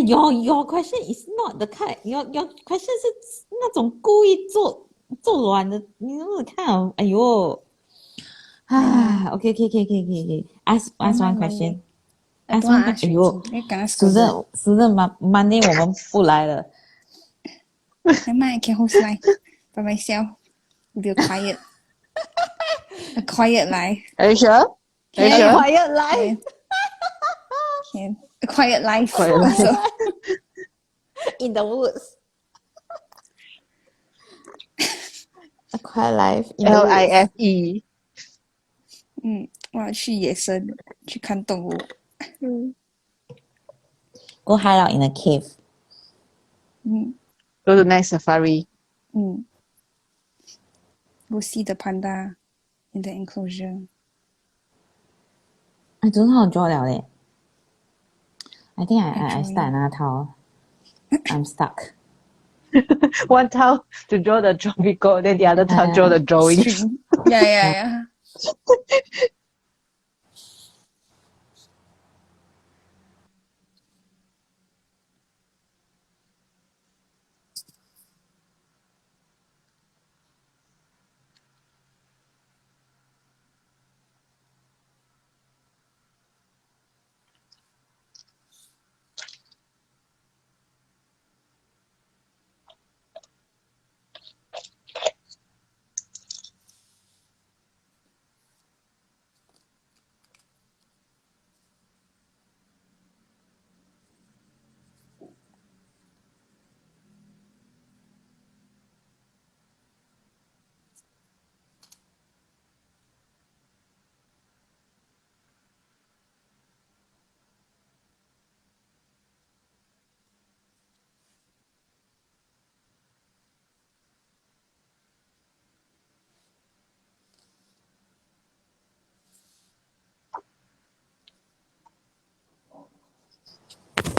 draw. Your question is not the card. Your question 是那种故意做软的，你那种看，哎呦。Okay. Ask one question. I don't want to ask already. Susan, Monday 我们不来了。Never mind, I can host live by myself. It'll be quiet. A quiet life. Are you sure? Are you sure? Quiet life. Can. A quiet life. Quiet life. Also. In the woods. A quiet life in the woods. LIFE. 我要去野生去看动物。Go hide out in a cave. Go to night safari. Go see the panda in the enclosure. I don't know how to draw liao. I think I start another tile. I'm stuck. One tile to draw the Tripiko, then the other tile draw the drawing. Yeah.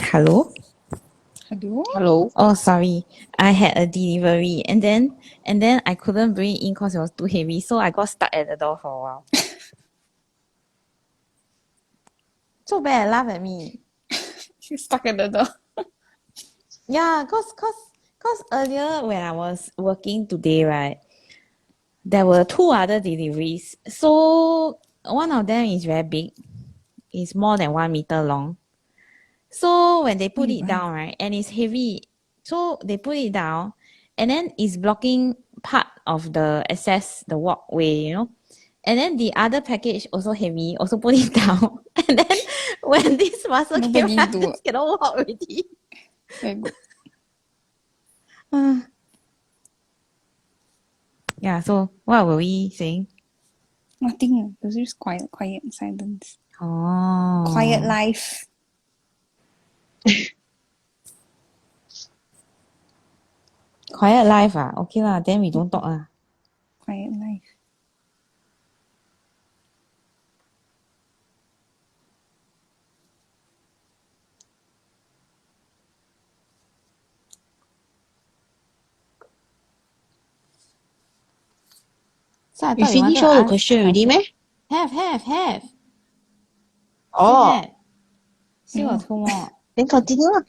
Hello? Hello. Oh, sorry. I had a delivery and then I couldn't bring it in because it was too heavy. So I got stuck at the door for a while. So bad, laugh at me. She's stuck at the door. Yeah, cause earlier when I was working today, right, there were 2 other deliveries. So one of them is very big. It's more than 1 meter long. So when they put it down, right, and it's heavy, so they put it down, and then it's blocking part of the access, the walkway, And then the other package also heavy, also put it down. And then when this parcel came, I just cannot walk already. Very good. Yeah, so what were we saying? Nothing. It was just quiet silence. Oh. Quiet life. Quiet life ah? Okay lah, then we don't talk lah. Quiet life. So I We thought you wanted finish to all the ask question already, meh? Have. Still Oh, have. Still got 2 more. then continue lah.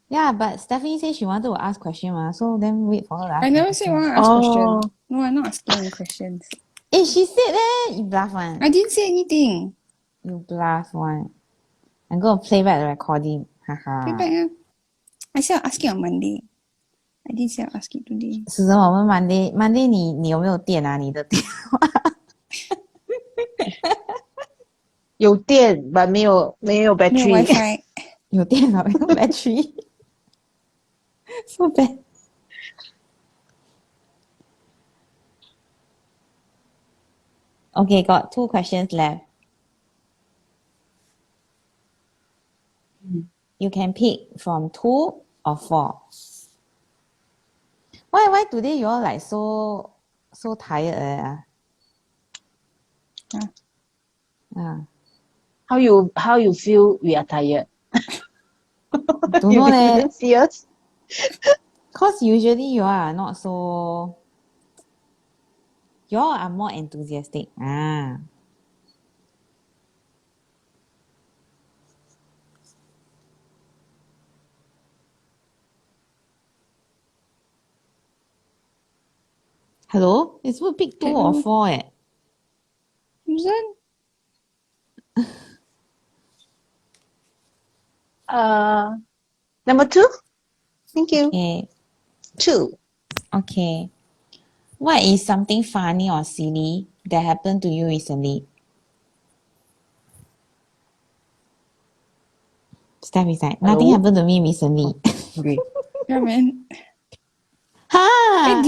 Yeah, but Stephanie said she wanted to ask question so then wait for her to ask I the never say I question. want to ask question. Oh, No, I'm not asking any questions. She said that. You bluff one. I didn't say anything. You bluff one. I'm going to play back the recording. Haha. Feedback, ah. I said I'll ask it on Monday. I didn't say I'll ask it today. 是什么？我们 Monday 你有没有电啊？你的电有电 but 没有没有 battery。WiFi。有电脑有 battery so bad. Okay, got 2 questions left. You can pick from 2 or 4. Why today you all like so tired? How you feel we are tired? Don't You know leh. didn't see us? Cause usually you all are not so. You all are more enthusiastic. Hello? It's supposed to pick 2 or 4 Susan? Number 2. Thank you. Okay. 2. Okay. What is something funny or silly that happened to you recently? Steph is like, nothing Hello? happened to me recently. Okay. Yeah, man. Ha!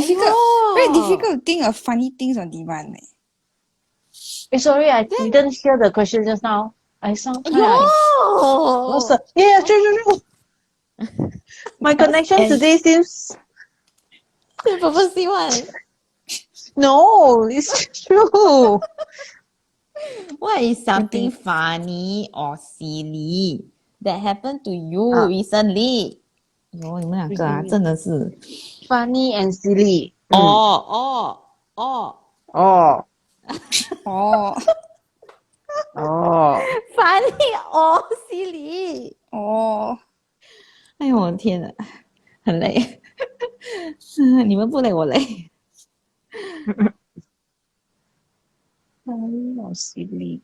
Very difficult to think of funny things on demand. Sorry, I didn't hear the question just now. I sound kind of Yo! Yeah, true. My connection today seems... You purposely one. No, it's true. What is something funny or silly that happened to you recently? 哟，你们两个啊， Recently. 真的是 Funny and silly. Oh. Oh. Oh. Oh. Funny or silly. Oh. 哎呦，我的天哪，很累。你们不累，我累。Funny or silly.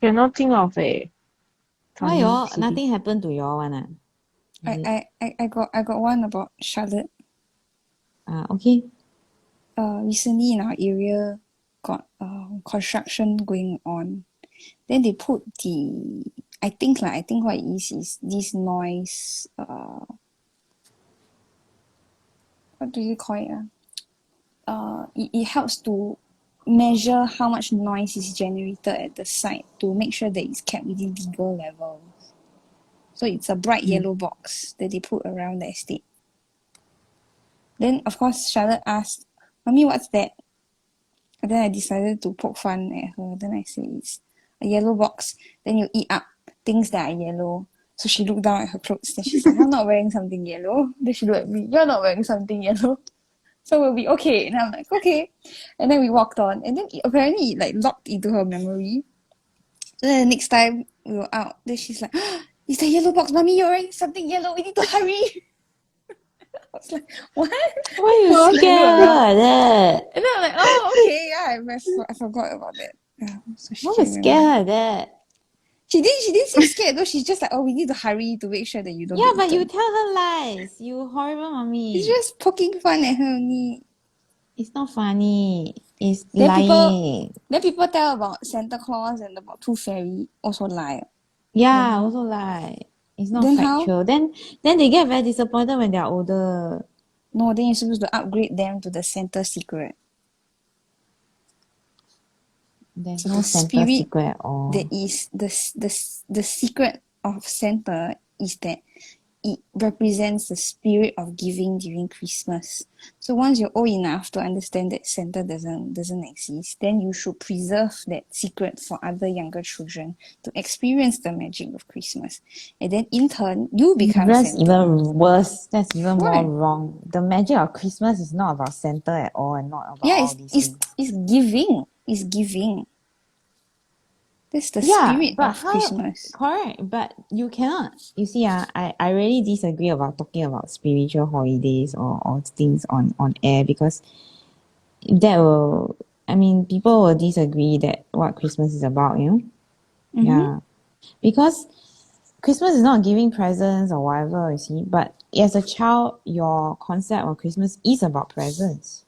Cannot think of a Why funny, y'all silly. nothing happened to y'all one ah? I got one about Charlotte. Okay. Recently in our area got construction going on. Then they put I think what it is this noise what do you call it? It helps to measure how much noise is generated at the site to make sure that it's kept within legal levels. So it's a bright yellow box that they put around the estate. Then of course Charlotte asked, "Mommy, what's that?" And then I decided to poke fun at her. Then I said it's a yellow box. Then you eat up things that are yellow. So she looked down at her clothes. Then she's like, "I'm not wearing something yellow." Then she looked at me, "You're not wearing something yellow. So we'll be okay." And I'm like, "Okay." And then we walked on. And then apparently it like locked into her memory. So then the next time we were out, then she's like, "It's a yellow box. Mommy, you're wearing something yellow. We need to hurry." I was like, "What?" Why you scared like that? And then I'm like, "Oh, okay, yeah, I forgot about that." Yeah, so she Why can you remember. scared like that? She didn't seem scared though. She's just like, "Oh, we need to hurry to make sure that you don't Yeah, get but you eaten." tell her lies. You horrible mommy. It's just poking fun at her only. It's not funny. It's Then lying. people tell about Santa Claus and about Tooth Fairy, also lie. Yeah, also lie. It's not Then how? factual. Then they get very disappointed when they're older. No, then you're supposed to upgrade them to the Santa secret. There's So no the Santa spirit secret at all. that is the secret of Santa is that it represents the spirit of giving during Christmas. So once you're old enough to understand that Santa doesn't exist, then you should preserve that secret for other younger children to experience the magic of Christmas. And then in turn, you become That's Santa. even worse. That's even more Right. wrong. The magic of Christmas is not about Santa at all and not about Yeah, all these things. it's giving. It's giving. That's the Yeah, spirit but of how? Christmas. Correct, but you cannot. You see, I really disagree about talking about spiritual holidays or things on air because that will. I mean, people will disagree that what Christmas is about. You know. Mm-hmm. Yeah, because Christmas is not giving presents or whatever. You see, but as a child, your concept of Christmas is about presents.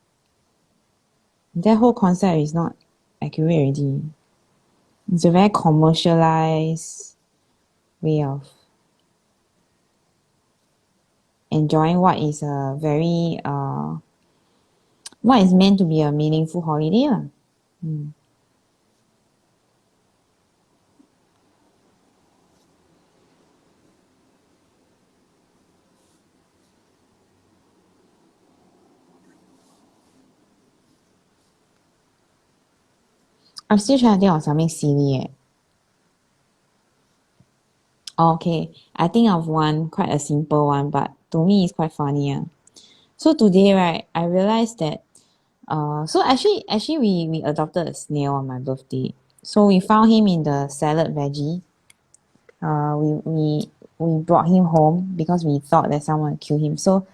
That whole concept is not accurate already. It's a very commercialized way of enjoying what is a very what is meant to be a meaningful holiday lah. I'm still trying to think of something silly. Okay, I think of one, quite a simple one, but to me it's quite funny. So today, right, I realized that so actually we adopted a snail on my birthday. So we found him in the salad veggie. We brought him home because we thought that someone would kill him. So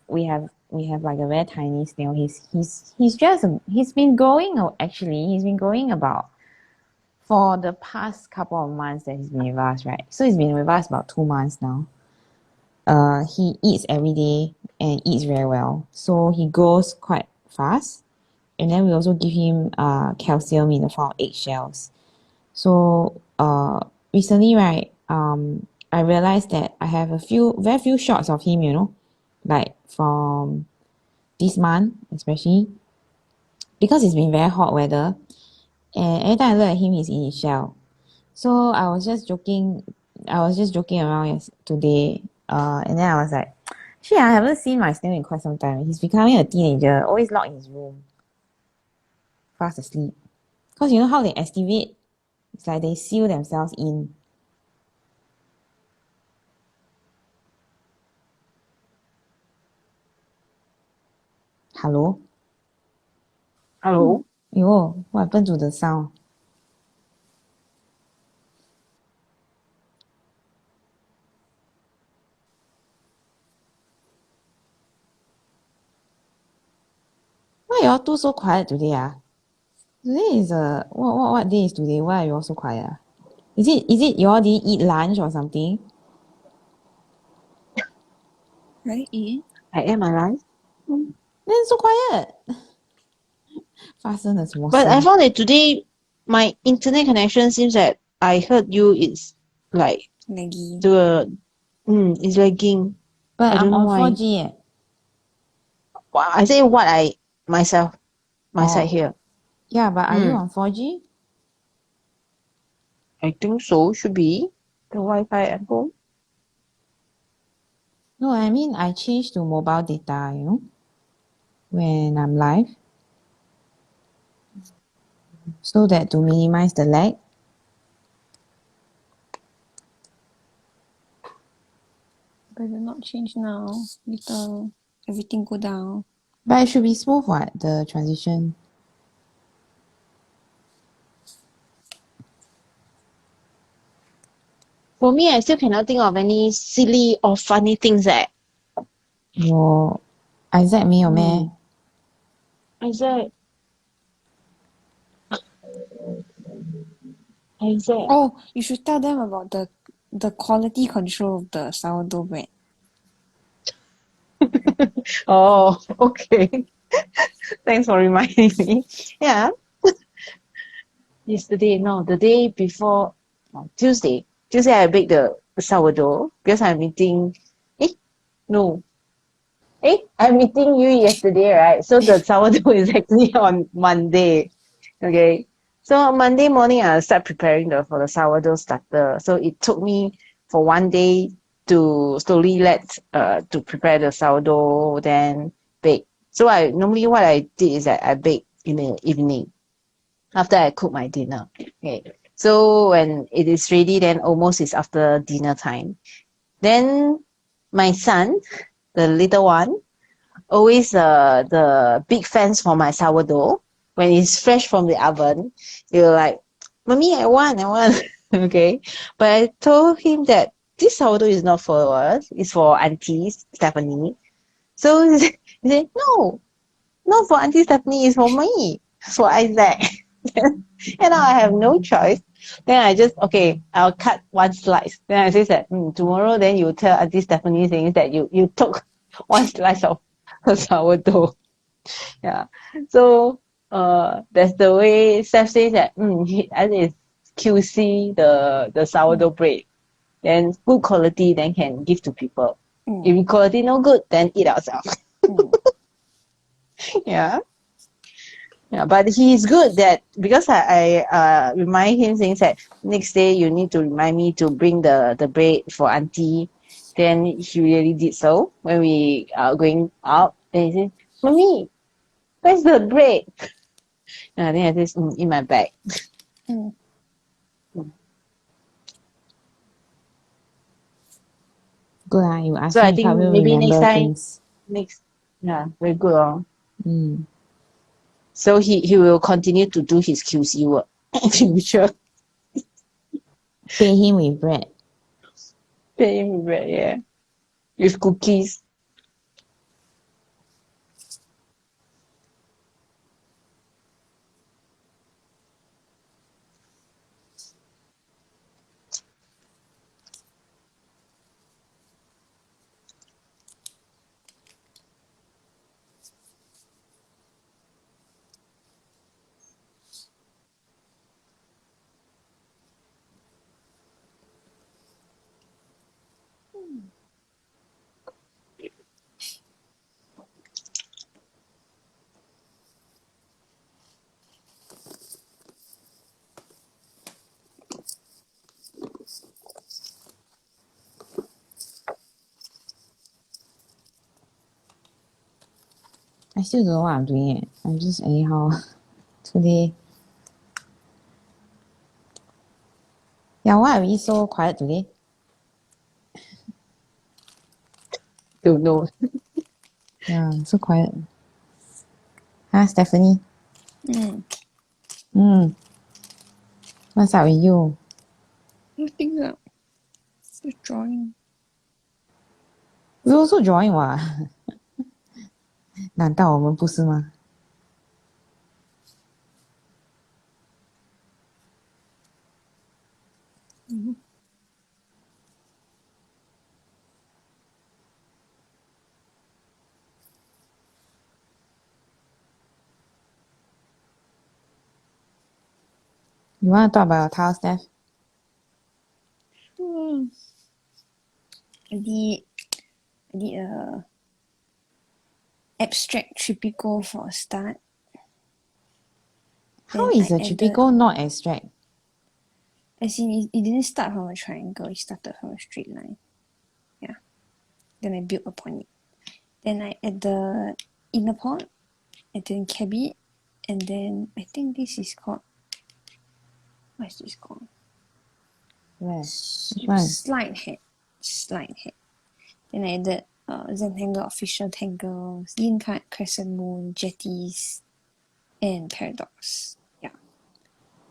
we have like a very tiny snail. He's been growing. Actually, he's been growing about for the past couple of months that he's been with us, right? So he's been with us about 2 months now. He eats every day and eats very well, so he grows quite fast. And then we also give him calcium in the form of eggshells. So recently, right, I realized that I have very few shots of him, you know, like from this month especially, because it's been very hot weather, and every time I look at him, he's in his shell. So I was just joking around today, and then I was like, shit, I haven't seen my snail in quite some time. He's becoming a teenager, always locked in his room, fast asleep. Because you know how they activate? It's like they seal themselves in. Hello? Hello? Yo, what happened to the sound? Why y'all two so quiet today? Today is what day is today? Why are you all so quiet? Is it y'all didn't eat lunch or something? Right, Ian? I am alive. Then so quiet. 发生了什么 But I 事？ found that today my internet connection seems that I heard you is like Laggy. it's lagging. But I I'm don't know on why. 4G. I say what my side here. Yeah, but are you on 4G? I think so, should be. The Wi-Fi at home. No, I mean I changed to mobile data, you know, when I'm live. So that to minimize the lag. Better not change now. Later, everything go down. But it should be smooth what, the transition. For me, I still cannot think of any silly or funny things that 我 Isaac 没有咩？ Isaac. Oh, you should tell them about the quality control of the sourdough bread. Oh, okay. Thanks for reminding me. Yeah. The day before, Tuesday. Tuesday I baked the sourdough because I'm meeting. No. I'm meeting you yesterday, right? So the sourdough is actually on Monday. Okay. So on Monday morning I start preparing for the sourdough starter. So it took me for one day to slowly to prepare the sourdough, then bake. So normally what I did is that I bake in the evening after I cook my dinner. Okay. So when it is ready, then almost it's after dinner time. Then my son, the little one, always the big fans for my sourdough. When it's fresh from the oven, you're like, Mommy, I want. Okay. But I told him that this sourdough is not for us, it's for Auntie Stephanie. So he said, No, not for Auntie Stephanie, it's for me. It's for Isaac. And now I have no choice. Then I just, okay, I'll cut one slice. Then I say that, tomorrow then you tell Auntie Stephanie things that you took one slice of her sourdough. Yeah. So that's the way Steph says that as is QC the sourdough bread. Then good quality then can give to people. If quality no good, then eat ourselves. Yeah. Yeah, but he's good that because I remind him things that next day you need to remind me to bring the bread for Auntie. Then he really did so when we are going out. Then he said, Mommy, where's the bread? And then I said, in my bag. Good, you ask So me I to think help you maybe next remember time, things. very good. Mm. So he will continue to do his QC work in future. Pay him with bread. Pay him with bread, yeah. With cookies. I still don't know what I'm doing it. I'm just anyhow today. Yeah, why are we so quiet today? Don't know. Yeah, so quiet. Huh, Stephanie? What's up with you? Nothing up. Just drawing. We also drawing what? 难道我们不是吗？ You want to talk about your tile, Steph? I did a abstract Tripiko for a start. How Then is I a added- Tripiko not abstract? As in, it didn't start from a triangle, it started from a straight line. Yeah. Then I built upon it. Then I add the inner part, and then cabbie, and then I think this is called. What is this called? Where? Which one? Slide head. Then I added Zentangle, Official Tangles, Yin Card, Crescent Moon, Jetties, and Paradox. Yeah.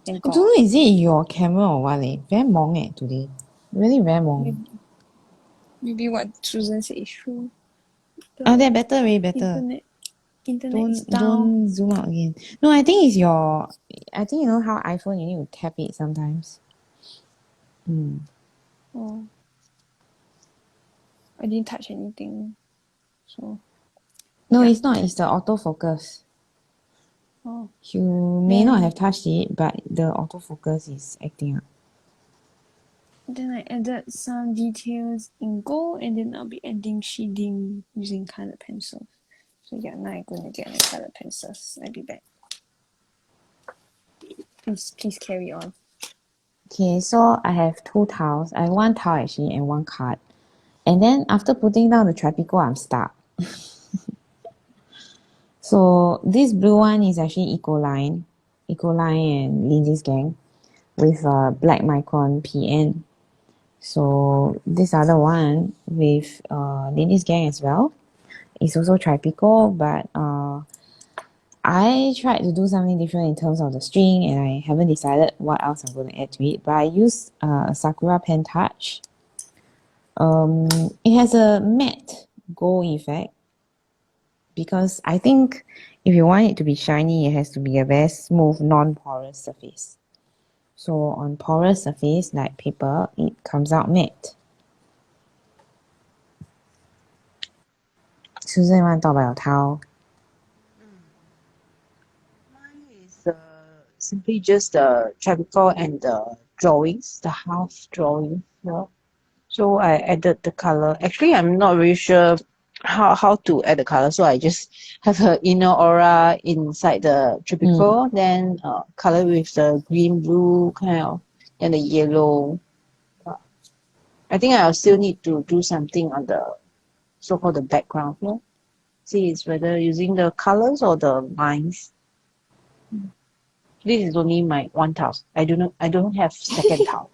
Then I don't know, is it your camera or what? Very mong today. Really very mong. Maybe what Susan said is true. That better, way better. Internet is down. Don't zoom out again. No, I think it's your. I think you know how iPhone you need to tap it sometimes. Oh. I didn't touch anything. So. No, Yeah. it's not. It's the autofocus. Oh. You may not have touched it, but the autofocus is acting up. Then I added some details in gold, and then I'll be adding shading using colored pencils. So yeah, now I'm going to get my colored pencils. I'll be back. Please carry on. Okay, so I have two tiles. I have one tile actually and one card. And then after putting down the Tripiko, I'm stuck. So this blue one is actually Ecoline and Lindsay's Gang with black micron PN. So this other one with Lindy's Gang as well is also Tripiko, but I tried to do something different in terms of the string, and I haven't decided what else I'm going to add to it. But I use Sakura Pen Touch. It has a matte gold effect because I think if you want it to be shiny, it has to be a very smooth, non-porous surface. So on porous surface like paper, it comes out matte. Susan, you want to talk about your towel? Mine is simply just the Tripiko and the drawings, the half drawing. Yeah. So I added the color. Actually, I'm not really sure how to add the color. So I just have her inner aura inside the Tripiko, then color with the green, blue kind of, and the yellow. I think I'll still need to do something on the so-called the background. Yeah? See, it's whether using the colors or the lines. This is only my one towel. I don't have second towel.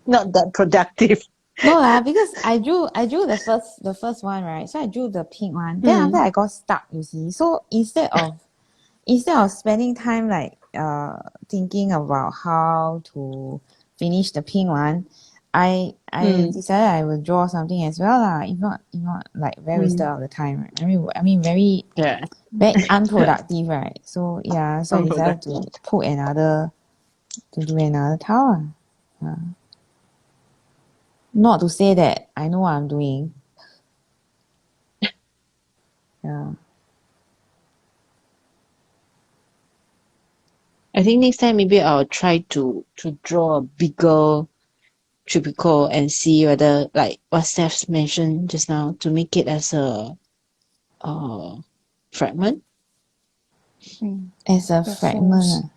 Not that productive. No lah, because I drew the first one, right? So I drew the pink one. Then after I got stuck, you see. So instead of spending time like thinking about how to finish the pink one, I decided I will draw something as well lah. If not like very wasted of the time, right? I mean very unproductive, right? So yeah, so I decided to do another towel. Not to say that I know what I'm doing. Yeah. I think next time maybe I'll try to draw a bigger Tripiko and see whether like what Steph mentioned just now to make it as a fragment. As a fragment.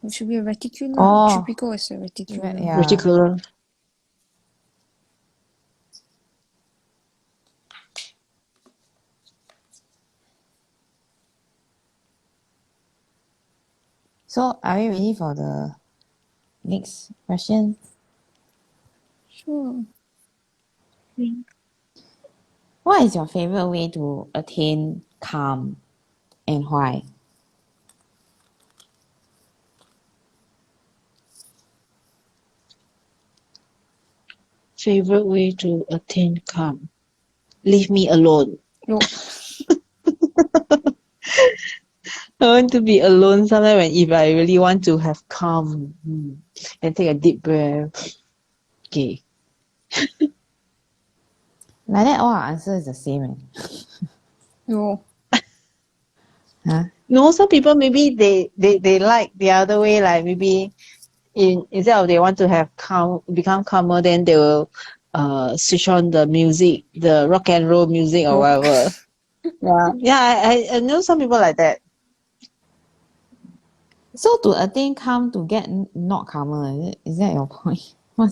It should be a reticular. Tripiko is a reticular. Yeah. Reticular. So are we ready for the next question? Sure. What is your favorite way to attain calm and why? Favorite way to attain calm. Leave me alone. No. I want to be alone sometimes if I really want to have calm and take a deep breath. Okay. Like that, all our answer is the same. No. Huh? No, some people maybe they like the other way, like maybe instead of they want to have become calmer, then they will switch on the music, the rock and roll music or whatever. I know some people like that. So to attain calm, to get not calmer, is that your point? I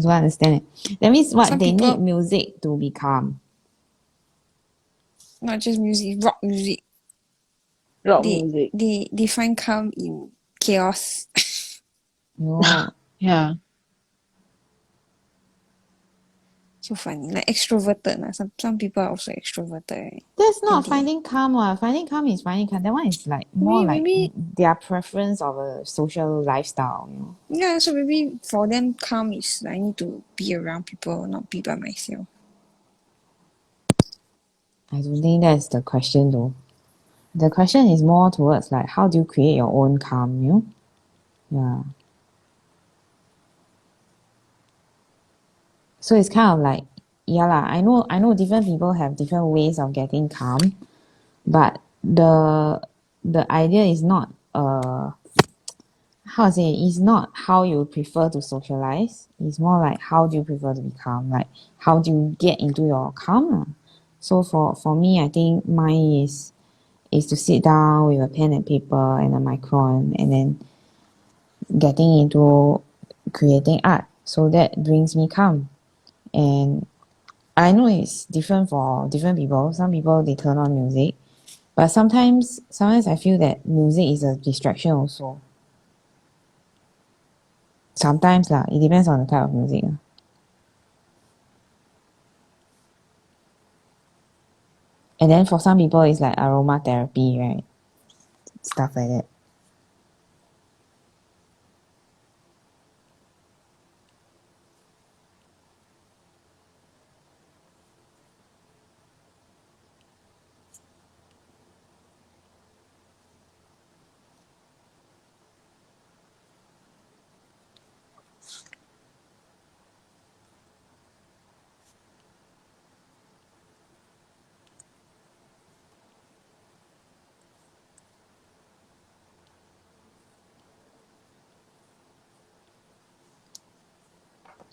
don't understand it. That means what? They need music to be calm. Not just music, rock music. Music. They find calm in chaos. No. Yeah. So funny. Like extroverted. Some people are also extroverted. Right? That's not finding calm. Finding calm is finding calm. That one is like more maybe their preference of a social lifestyle, you know. Yeah, so maybe for them calm is I need to be around people, not be by myself. I don't think that's the question though. The question is more towards like how do you create your own calm, you know? Yeah. So it's kind of like, yeah lah, I know different people have different ways of getting calm, but the idea is not it's not how you prefer to socialize. It's more like how do you prefer to be calm? Like how do you get into your calm? So for me, I think mine is to sit down with a pen and paper and a micron and then getting into creating art. So that brings me calm. and I know it's different for different people. Some people they turn on music, but sometimes I feel that music is a distraction also. Sometimes lah, it depends on the type of music. And then for some people it's like aromatherapy, right? Stuff like that.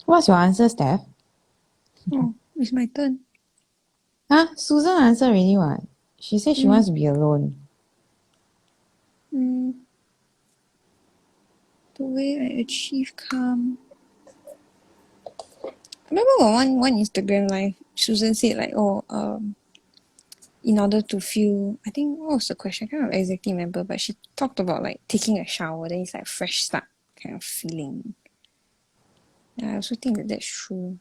What's your answer, Steph? Oh, it's my turn. Huh? Susan answered already what? She said she wants to be alone. The way I achieve calm. I remember one Instagram live, Susan said like, in order to feel, I think what was the question? I can't exactly remember, but she talked about like taking a shower, then it's like fresh start kind of feeling. Yeah, I also think that that's true.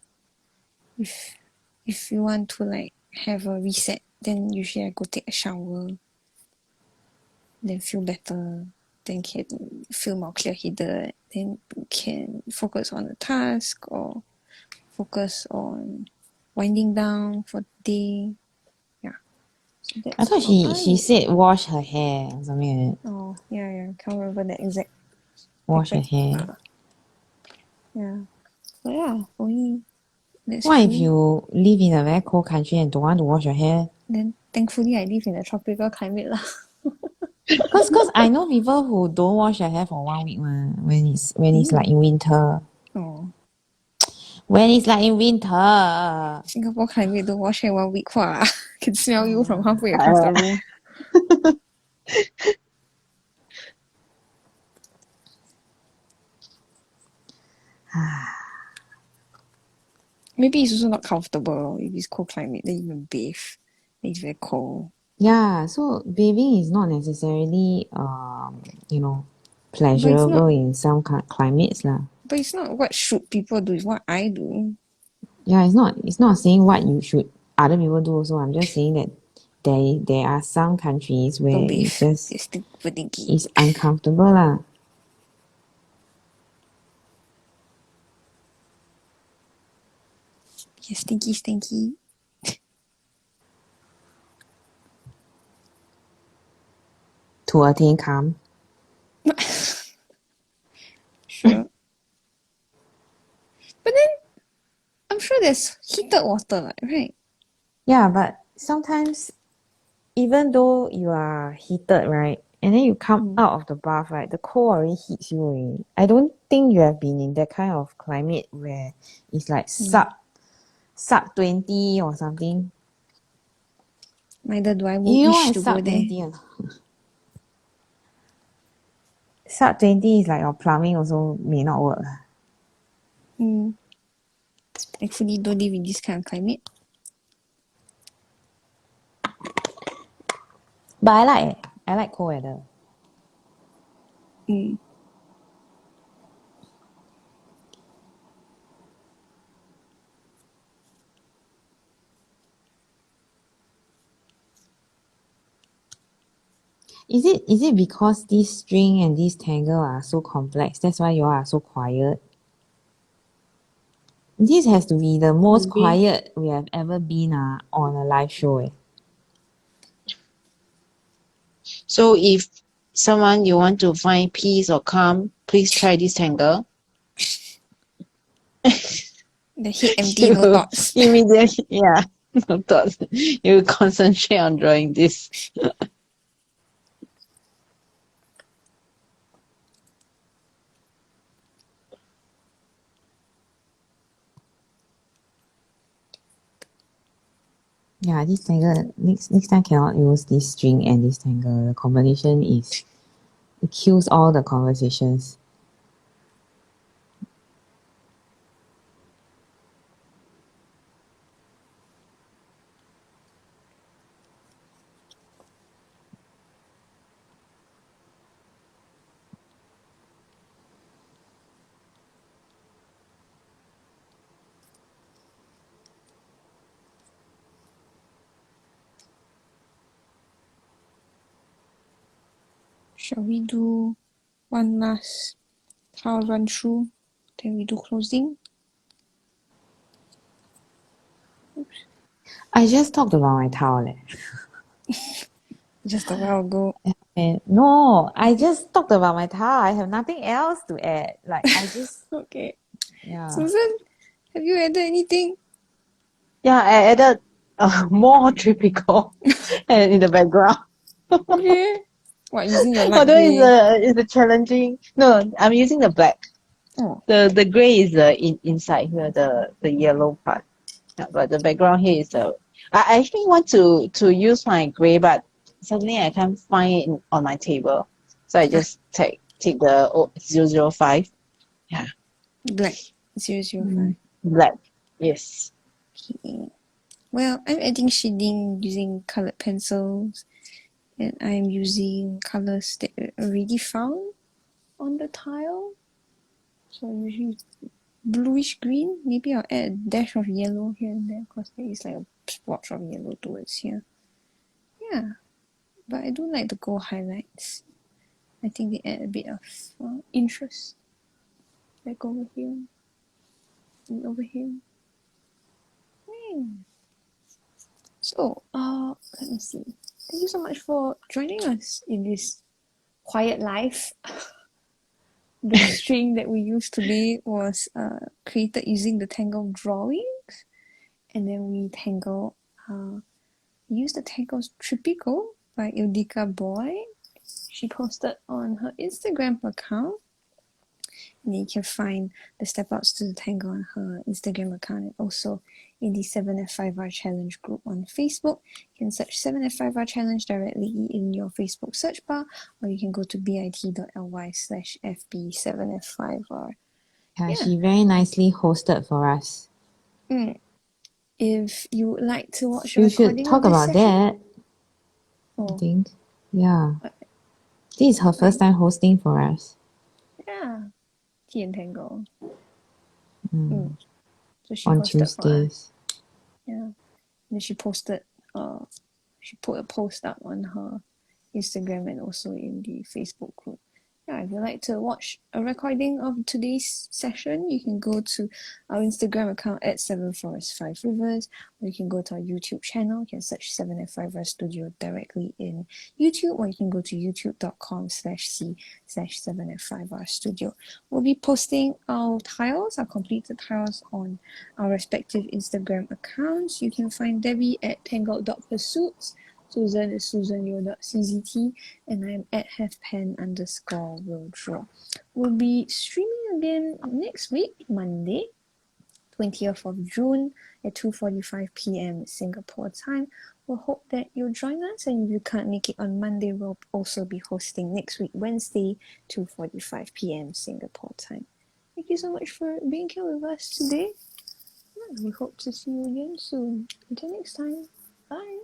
If you want to like have a reset, then usually I go take a shower, then feel better, then can feel more clear-headed, then can focus on the task or focus on winding down for the day. Yeah. So I that's thought how she said wash her hair or something like that. Oh, yeah. Can't remember the exact. Wash her hair. Yeah. So yeah, for me, that's What if true. you live in a very cold country and don't want to wash your hair? Then thankfully I live in a tropical climate lah. Cause I know people who don't wash their hair for 1 week when it's like in winter. Oh, When it's like in winter. Singapore climate don't wash hair 1 week !wah! Can smell you from halfway across the room. Maybe it's also not comfortable if it's cold climate. Then you can bathe. Then it's very cold. Yeah, so bathing is not necessarily pleasurable in some climates lah. But it's not what should people do. It's what I do. Yeah, it's not saying what you should other people do also. I'm just saying that there are some countries where Don't bathe. it's just It's stinky. it's uncomfortable lah. Yeah, stinky. To attain calm. Sure. But then I'm sure there's heated water, right? Yeah, but sometimes even though you are heated, right, and then you come out of the bath, right, the cold already hits you already. I don't think you have been in that kind of climate where it's like sub 20 or something. Neither do I You know what wish is to go sub there. 20 or not? Sub 20 is like your plumbing also may not work. Thankfully don't live in this kind of climate. But I like cold weather. Is it because this string and this tangle are so complex, that's why you all are so quiet? This has to be the most quiet we have ever been on a live show. So if someone you want to find peace or calm, please try this tangle. The head empty, no thoughts. Immediately, yeah, no thoughts. You will concentrate on drawing this. Yeah, this tangle, next time cannot use this string and this tangle. The combination it kills all the conversations. Shall we do one last tile run through? Then we do closing. I just talked about my towel. Just a while ago. No, I just talked about my towel. I have nothing else to add. Like I just Okay. yeah. Susan, have you added anything? Yeah, I added more Tripiko and in the background. Okay. What, using your light Although grey? it's a challenging. No, I'm using the black. Oh, The grey is inside here, the yellow part. Yeah, but the background here is the. I actually want to use my grey, but suddenly I can't find it on my table, so I just take the 005. Yeah, black 005. black. Yes. Okay. Well, I'm adding shading using colored pencils, and I'm using colors that are already found on the tile. So I usually bluish green. Maybe I'll add a dash of yellow here and there because there is like a splotch of yellow towards here. Yeah, but I do like the gold highlights. I think they add a bit of interest. Like over here and over here. So, let me see. Thank you so much for joining us in this quiet life. The string that we used today was created using the Tangle drawings, and then we used the Tangle's Tripiko by Ildica Boyd. She posted on her Instagram account, and you can find the step outs to the tango on her Instagram account and also in the 7F5R Challenge group on Facebook. You can search 7F5R Challenge directly in your Facebook search bar, or you can go to bit.ly/FB7F5R. Yeah, she very nicely hosted for us. If you would like to watch a You should recording talk of this about session, that. I think. Yeah. This is her first time hosting for us. yeah, Tea and Tangle. So she On hosted for us. Tuesdays. Yeah. And then she posted she put a post up on her Instagram and also in the Facebook group. Yeah, if you'd like to watch a recording of today's session, you can go to our Instagram account at 7forest5rivers, or you can go to our YouTube channel. You can search 7F5R Studio directly in YouTube, or you can go to youtube.com/c/7F5R Studio. We'll be posting our tiles, our completed tiles, on our respective Instagram accounts. You can find Debbie at tangled.pursuits. Susan is susanyo.czt, and I'm at halfpen_will draw. We'll be streaming again next week, Monday, 20th of June at 2:45 p.m. Singapore time. We'll hope that you'll join us, and if you can't make it on Monday, we'll also be hosting next week, Wednesday, 2:45 p.m. Singapore time. Thank you so much for being here with us today. We hope to see you again soon. Until next time, bye.